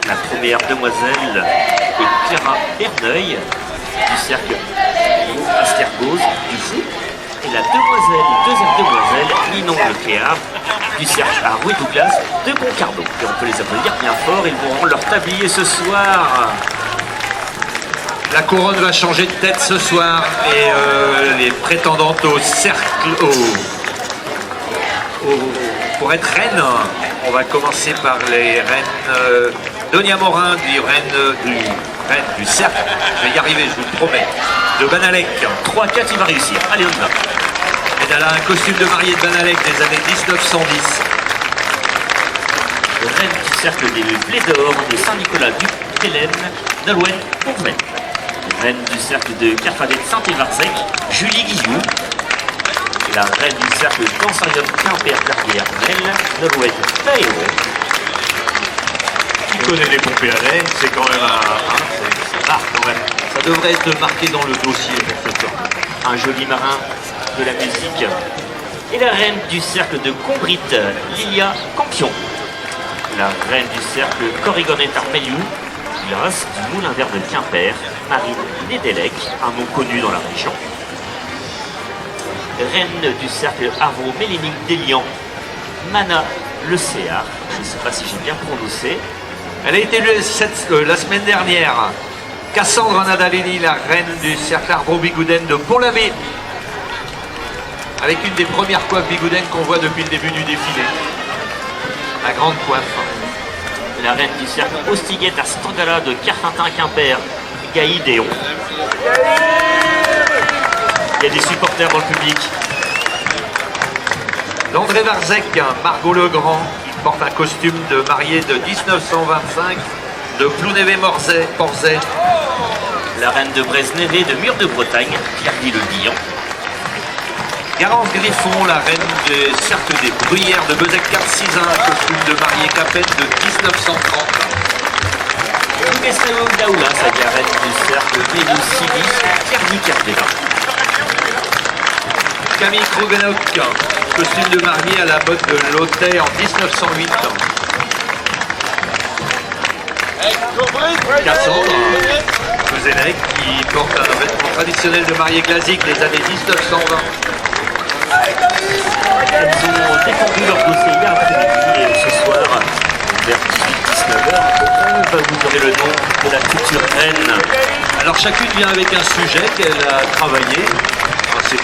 La première demoiselle est Clara Berneuil du cercle Astergose du foot. Et la deuxième demoiselle, Ninon Lecléard, du cercle à Rue Douglas de Boncardo. Et on peut les applaudir bien fort, ils vont rendre leur tablier ce soir. La couronne va changer de tête ce soir et les prétendantes au cercle, pour être reine, on va commencer par les reines Donia Morin, reine du cercle, je vais y arriver, je vous le promets, de Banalec. 3-4, il va réussir. Allez, on y va. Et elle a un costume de mariée de Banalec des années 1910. Reine du cercle des Blés d'Or de Saint-Nicolas du Hélène d'Alouette Courvet. Reine du cercle de Kerfadet de Saint-Évarsec, Julie Guillou. Et la reine du cercle Dansarium Quimper-Verrières, Mel d'Alouette Taéro. Qui connaît les pompées à lait, c'est quand même c'est rare quand même. Ça devrait être marqué dans le dossier pour ce soir. Un joli marin de la musique. Et la reine du cercle de Combrit, Lilia Campion. La reine du cercle Corrigonet Armeliou, Grâce du Moulin Vert de Quimper, Marine Nédélec, un nom connu dans la région. Reine du cercle Arvo-Mélénique d'Elian, Mana Le Céar, je ne sais pas si j'ai bien prononcé. Elle a été élue la semaine dernière. Cassandre Nadalini, la reine du cercle Arbour-Bigouden de Pont-l'Abbé. avec une des premières coiffes bigouden qu'on voit depuis le début du défilé. La grande coiffe. La reine du cercle Ostiguette à Stangala de Carpentras-Quimper, Gaïdéon. Il y a des supporters dans le public. D'André Varzec, Margot Legrand, qui porte un costume de mariée de 1925 de Plounévé-Porzay. La reine de Bresnévé de Mur de Bretagne, Clairvy-le-Guillan. Garance Griffon, la reine des cercles des Bruyères de Bezec-Carcisin, costume de mariée capette de 1930. Messao Daoula, sa reine du cercle Vélo-Civis, Clairvy-Cardéva. Camille Krugenok, costume de mariée à la botte de Lautet en 1908. Cassandre Kozelek, qui porte un vêtement traditionnel de mariée classique des années 1920. Elles ont défendu leur dossier hier après-midi et ce soir, vers 18-19h, vous aurez le nom de la future reine. Alors chacune vient avec un sujet qu'elle a travaillé. Enfin, c'est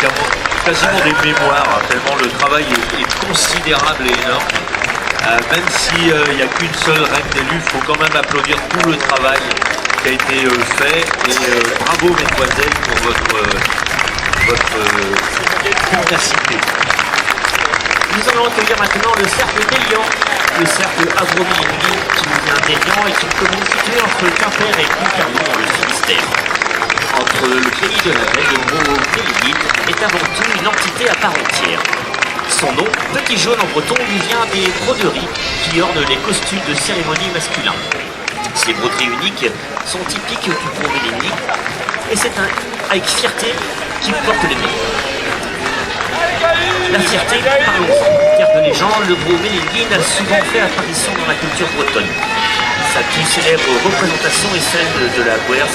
quasiment des mémoires, tellement le travail est considérable et énorme. Même s'il n'y a qu'une seule reine d'élue, il faut quand même applaudir tout le travail qui a été fait. Et bravo mesdemoiselles pour votre pugnacité. Nous allons accueillir maintenant le cercle d'Élian, le cercle Avro-Mélingy qui nous vient d'Élian et qui est une commune située entre Quimper et Concarneau dans le Finistère. Entre le pays de la Veille, le mot Mélégide est avant tout une entité à part entière. Son nom, Petit Jaune en breton, lui vient des broderies qui ornent les costumes de cérémonie masculins. Ces broderies uniques sont typiques du Gros Mélingy et c'est avec fierté qu'il porte les noms. La fierté, parlons-en. Terre de légende, le Gros Mélingy a souvent fait apparition dans la culture bretonne. Sa plus célèbre représentation est celle de la Guerre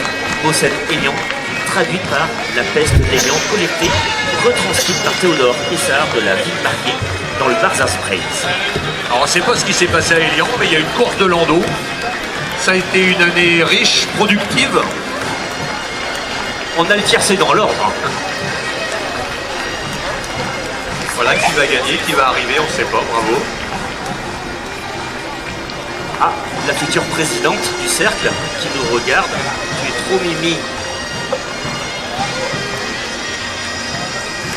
Bossel-Élian, traduite par la peste d'Élian, collectée, retranscrite par Théodore Essard de la ville marquée dans le Barzaz-Preitz. Alors on ne sait pas ce qui s'est passé à Élian, mais il y a une course de landau. Ça a été une année riche, productive. On a le tiercé dans l'ordre. Voilà, qui va gagner, qui va arriver, on ne sait pas, bravo. Ah, la future présidente du cercle qui nous regarde. Tu es trop mimi.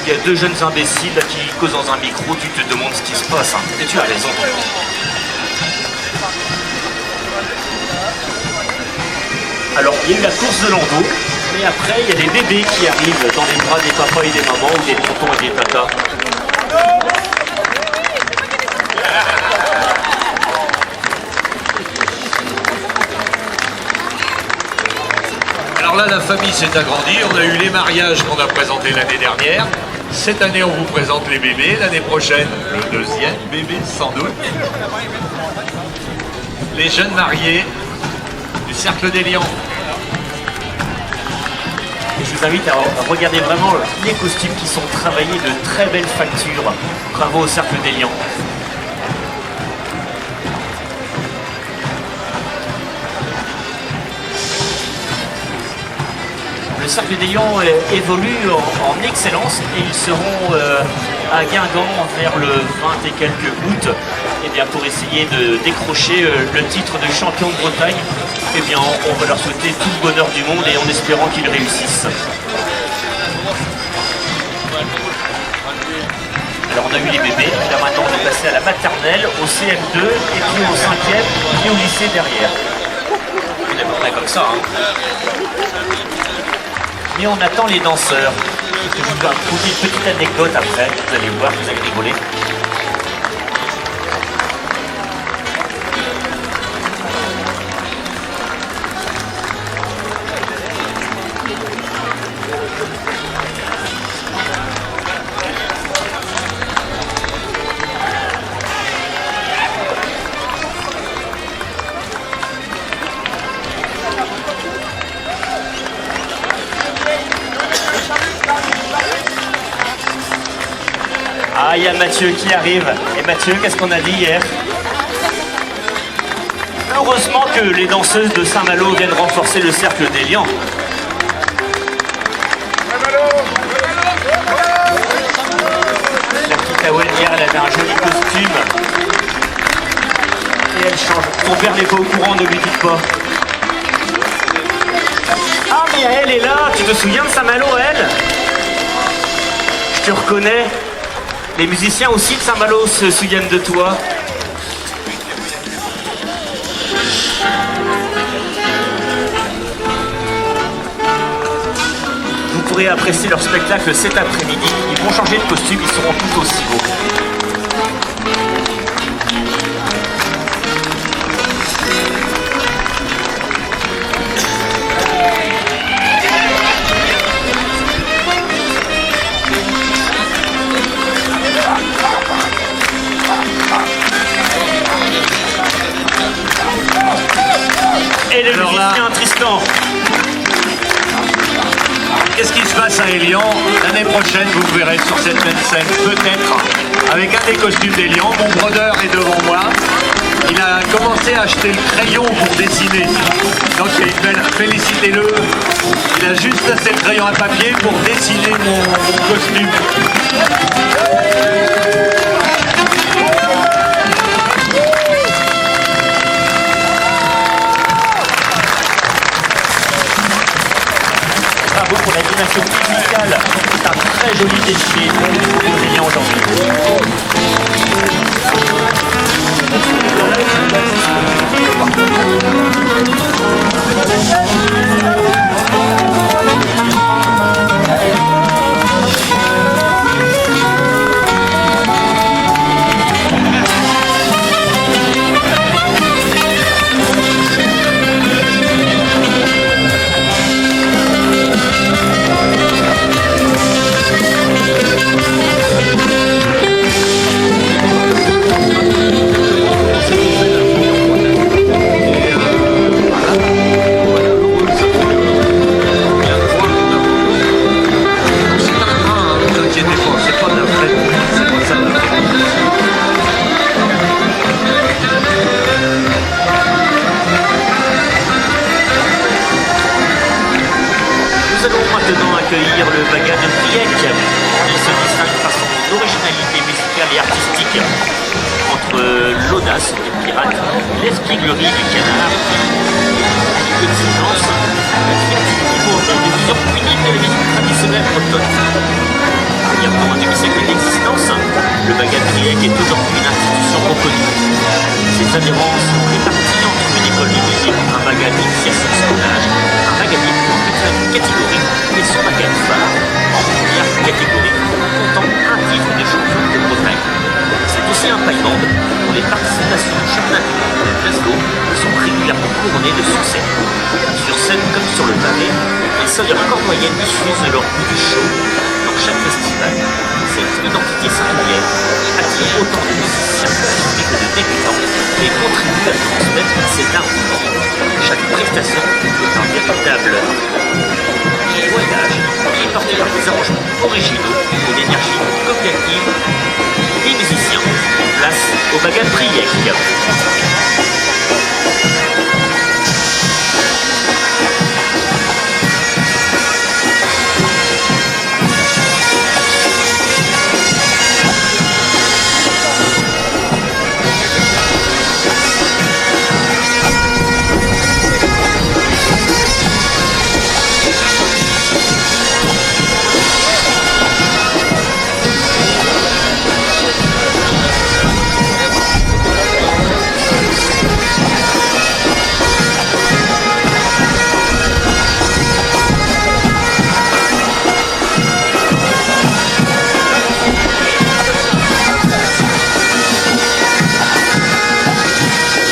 Il y a deux jeunes imbéciles là, qui causent dans un micro, tu te demandes ce qui se passe. Hein. Et tu as raison. Alors, il y a eu la course de landau, mais après, il y a des bébés qui arrivent dans les bras des papas et des mamans, ou des tontons et des tatas. Alors là, la famille s'est agrandie. On a eu les mariages qu'on a présentés l'année dernière. Cette année, on vous présente les bébés. L'année prochaine, le deuxième bébé, sans doute. Les jeunes mariés du Cercle d'Élian. Et je vous invite à regarder vraiment les costumes qui sont travaillés de très belle facture. Bravo au Cercle d'Élian. Le Cercle d'Élian évolue en excellence et ils seront à Guingamp vers le 20 et quelques août. Et bien pour essayer de décrocher le titre de champion de Bretagne, eh bien on va leur souhaiter tout le bonheur du monde et en espérant qu'ils réussissent. Alors on a eu les bébés, là maintenant on est passé à la maternelle, au CM2 et puis au 5e et au lycée derrière. On est à peu près comme ça. Hein. Mais on attend les danseurs. Je vous raconter une petite anecdote après, vous allez voir, vous allez rigoler. Ah, il y a Mathieu qui arrive. Et Mathieu, qu'est-ce qu'on a dit hier? Heureusement que les danseuses de Saint-Malo viennent renforcer le Cercle d'Élian. Hier, elle avait un joli costume. Et elle change. Ton père n'est pas au courant, ne lui dites pas. Ah, mais elle est là. Tu te souviens de Saint-Malo, elle? Je te reconnais. Les musiciens aussi de Saint-Malo se souviennent de toi. Vous pourrez apprécier leur spectacle cet après-midi. Ils vont changer de costume, ils seront tout aussi beaux. Et le musicien Tristan. Qu'est-ce qui se passe à Élian? L'année prochaine, vous me verrez sur cette même scène, peut-être, avec un des costumes d'Élian. Mon brodeur est devant moi. Il a commencé à acheter le crayon pour dessiner. Donc félicitez-le. Il a juste acheté le crayon à papier pour dessiner mon costume. Bravo pour l'animation musicale. C'est un très joli défilé pour Élian aujourd'hui. Accueillir le Bagad de Priec. Il se distingue par son originalité musicale et artistique entre l'audace des pirates, l'espièglerie du canard, l'exigence, la créativité pour offrir des visions uniques de la musique traditionnelle bretonne. Il y a pendant un demi-siècle d'existence, le Bagad de Priec est aujourd'hui une institution reconnue. Ses adhérents sont répartis entre une école de musique, un bagad d'initiation scolaire, un bagadier en deuxième catégorie et son bagad phare en première catégorie, comptant un titre de champion de Bretagne. C'est aussi un paille-bande pour les participations au championnat du monde de Glasgow qui sont régulièrement couronnées de succès. Sur scène comme sur le pavé, les sœurs cornoyennes diffusent leur goût du show dans chaque festival. Cette identité singulière attire autant de musiciens que de débutants et contribue à transmettre cet art vivant. Chaque prestation est un véritable voyage qui est porté par des arrangements originaux et l'énergie communicative des musiciens. Place au Bagad Priec.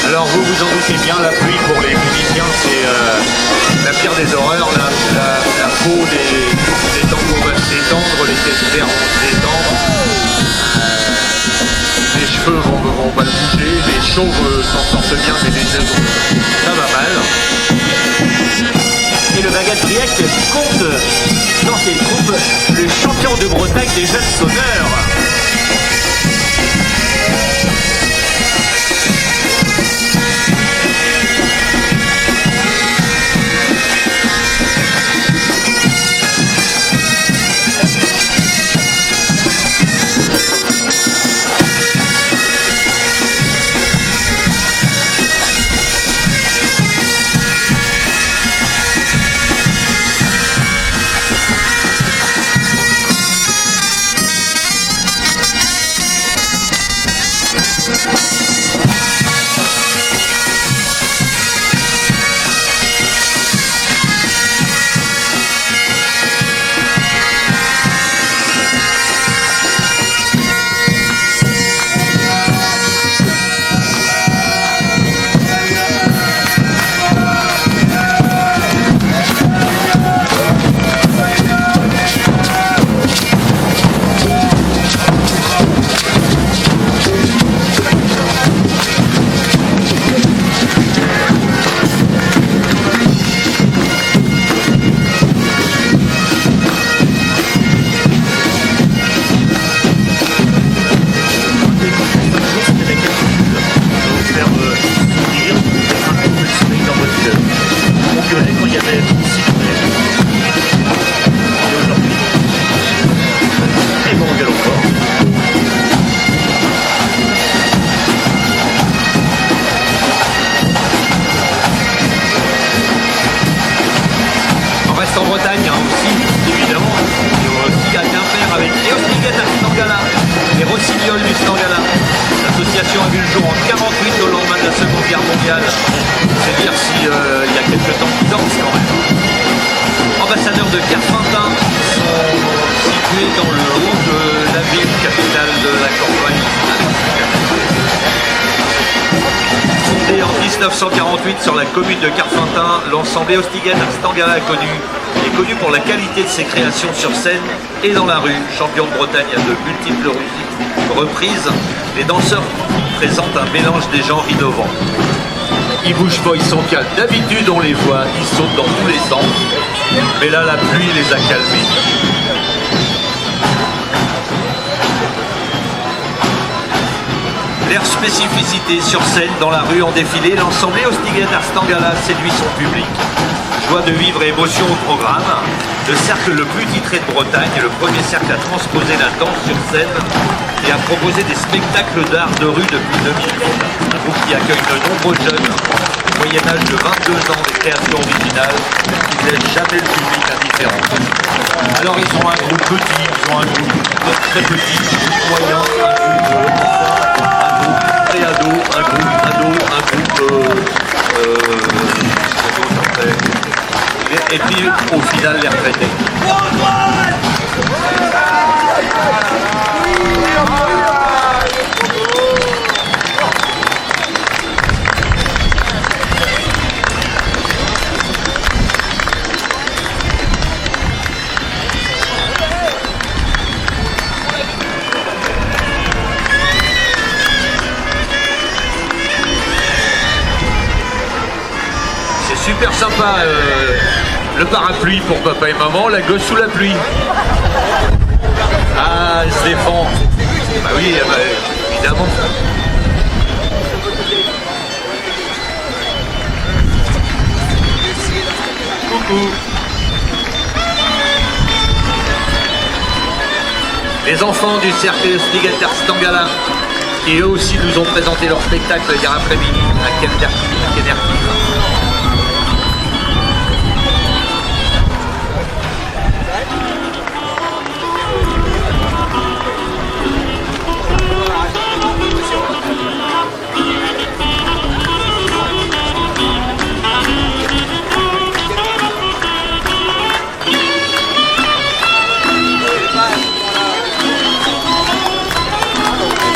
Alors vous en doutez bien, la pluie pour les musiciens c'est la pire des horreurs, la peau des tambours va se détendre, les testers vont se détendre, les cheveux vont pas le bouger, les chauves s'en sortent bien mais les autres ça va mal. Et le Bagad Priec compte dans ses troupes le champion de Bretagne des jeunes sonneurs. Bretagne hein, aussi, évidemment. Aussi à Quimper avec les Ostiguettes à Stangala, les Rossignols du Stangala. L'association a vu le jour en 48 au lendemain de la Seconde Guerre mondiale. C'est dire s'il y a quelques temps qu'ils dansent quand même. Ambassadeurs de Kerfeunteun sont situés dans le haut de la ville capitale de la Cornouaille. Fondé en 1948 sur la commune de Kerfeunteun, l'ensemble Ostiguettes à Stangala est connu pour la qualité de ses créations sur scène et dans la rue. Champion de Bretagne à de multiples reprises, les danseurs présentent un mélange des genres innovants. Ils bougent pas, ils sont calmes. D'habitude, on les voit, ils sautent dans tous les sens. Mais là, la pluie les a calmés. Leur spécificité sur scène, dans la rue, en défilé, l'ensemble Ostiguettes à Stangala séduit son public. Joie de vivre et émotion au programme. Le cercle le plus titré de Bretagne, le premier cercle à transposer la danse sur scène et à proposer des spectacles d'art de rue depuis 2000. Un groupe qui accueille de nombreux jeunes, au moyen âge de 22 ans, des créations originales, qui ne laissent jamais le public indifférent. Alors ils ont un groupe petit, ils ont un groupe très petit, un groupe moyen, un groupe pré-ado, un groupe ado, un groupe et puis au final les retraités. C'est super sympa le parapluie pour papa et maman, la gosse sous la pluie. Ah, elle se défend. Bah oui, évidemment. Coucou. Les enfants du cercle Ostiguettes à Stangala, qui eux aussi nous ont présenté leur spectacle hier après-midi à Kennerty.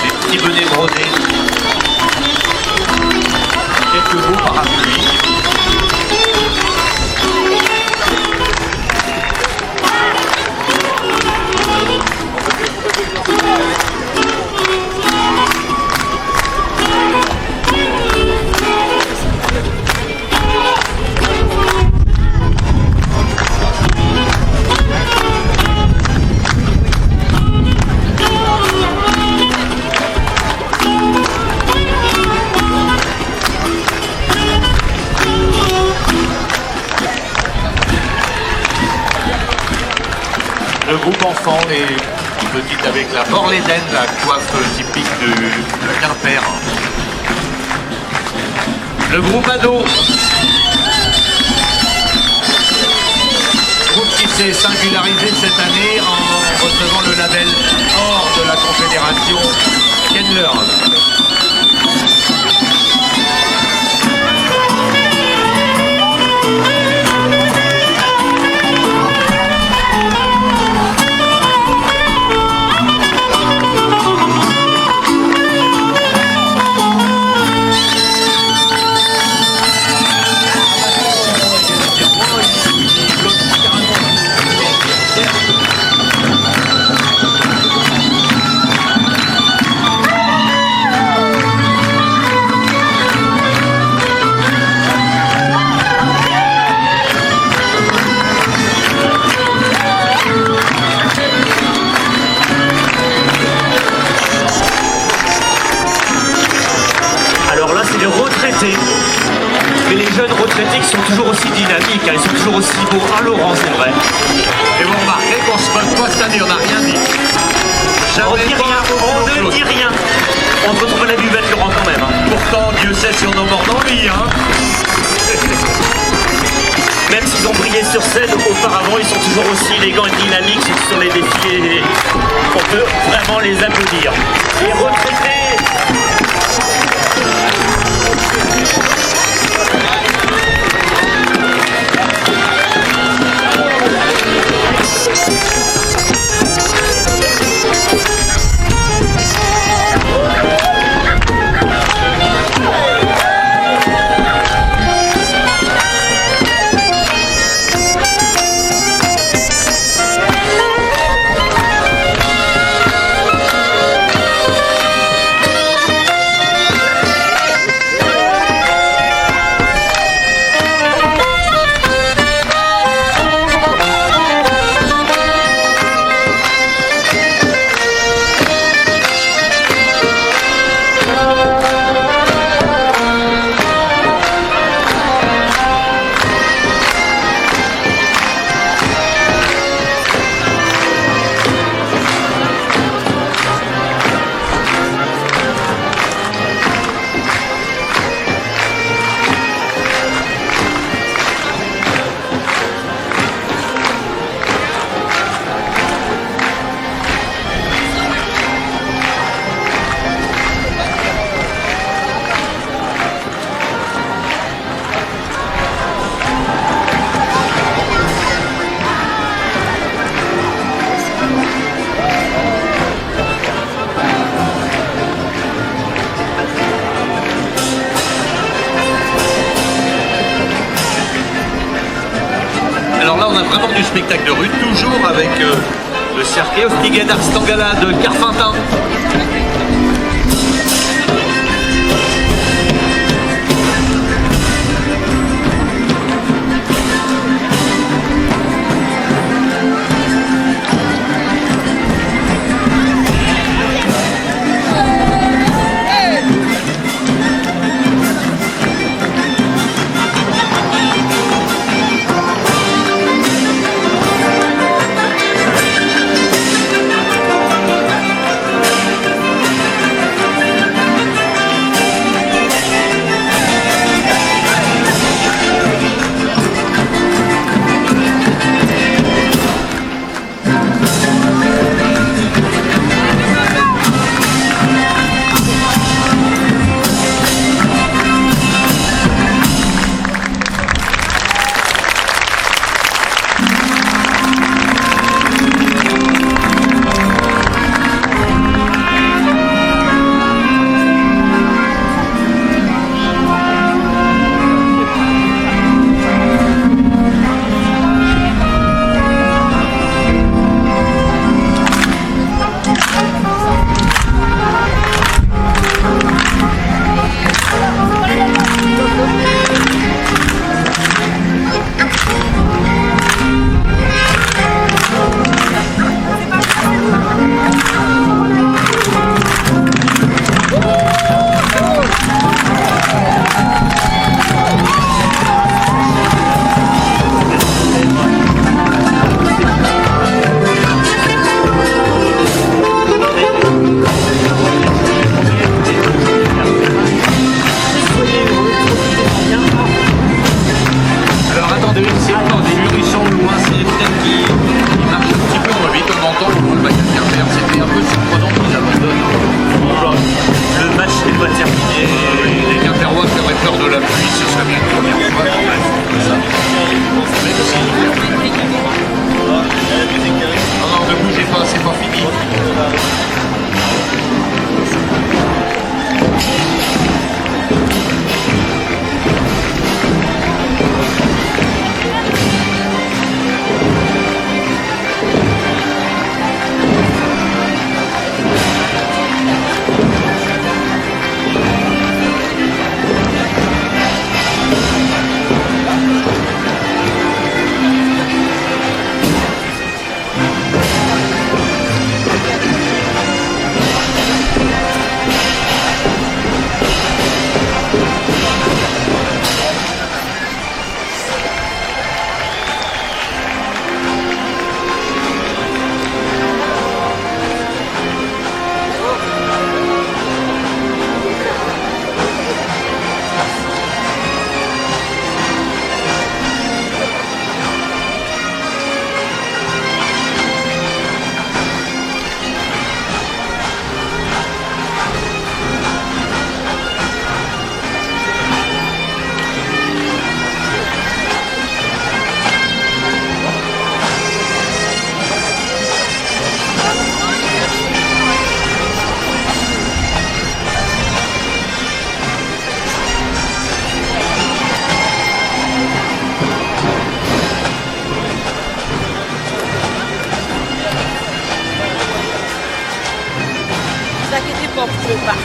Des petits bonnets brodés, quelques beaux parapluies. Le groupe enfant, les petites avec la borlédaine, la coiffe typique de Quimper. Le groupe ado. Groupe qui s'est singularisé cette année en recevant le label Or de la Confédération Kenler. Mais les jeunes retraités qui sont toujours aussi dynamiques, hein, ils sont toujours aussi beaux. Ah Laurent, c'est vrai. Et vous remarquez qu'on se moque pas cette année, on n'a rien dit. On ne dit rien, on ne dit rien. On se retrouve à la buvette, Laurent, quand même. Pourtant, Dieu sait si on en mord d'envie. Hein. Même s'ils ont brillé sur scène auparavant, ils sont toujours aussi élégants et dynamiques sur les défilés. On peut vraiment les applaudir. Les retraités. Alors là, on a vraiment du spectacle de rue, toujours avec le Cirque Ostigen Arstangala de Carfintin. le parc.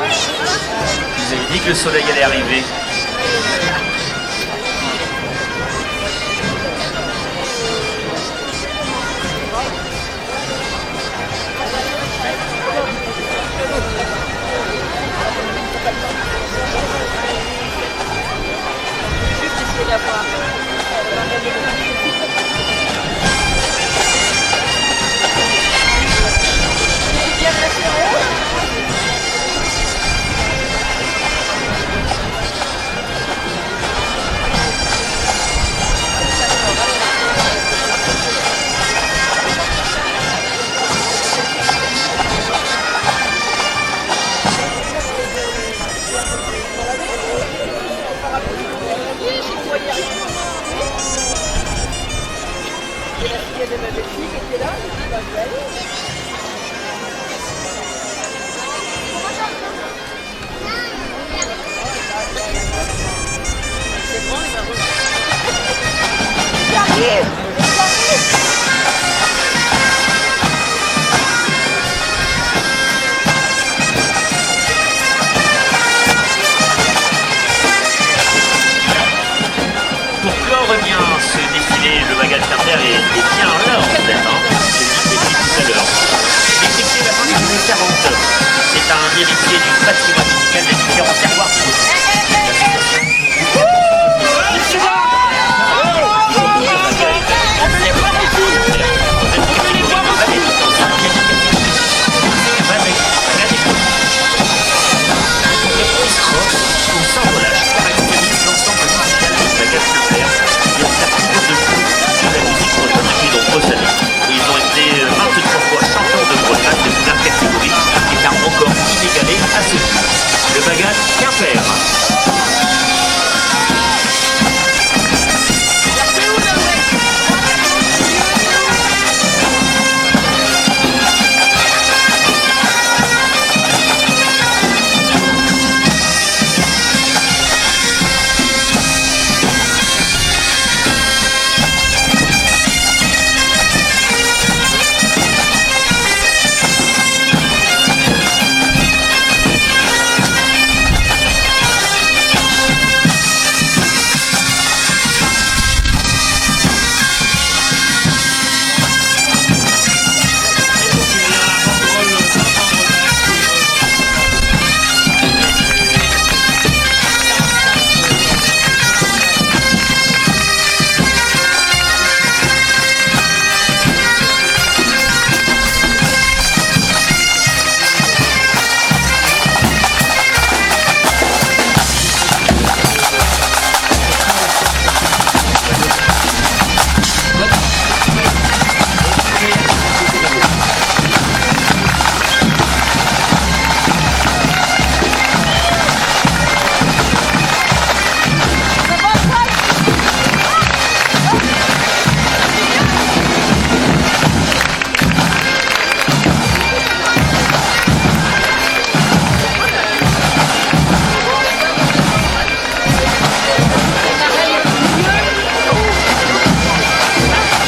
Je vous avais dit que le soleil allait arriver. Juste essayer d'avoir bien placé en haut. Et la fille de ma belle-fille qui était là, pas belle. C'est bon, il va revenir. J'arrive. Pour clore bien ce défilé, le bagage carter est bien en l'heure en fait. Je l'ai dit tout à l'heure. J'ai effectué la fin des années 40. C'est un héritier du patrimoine musical des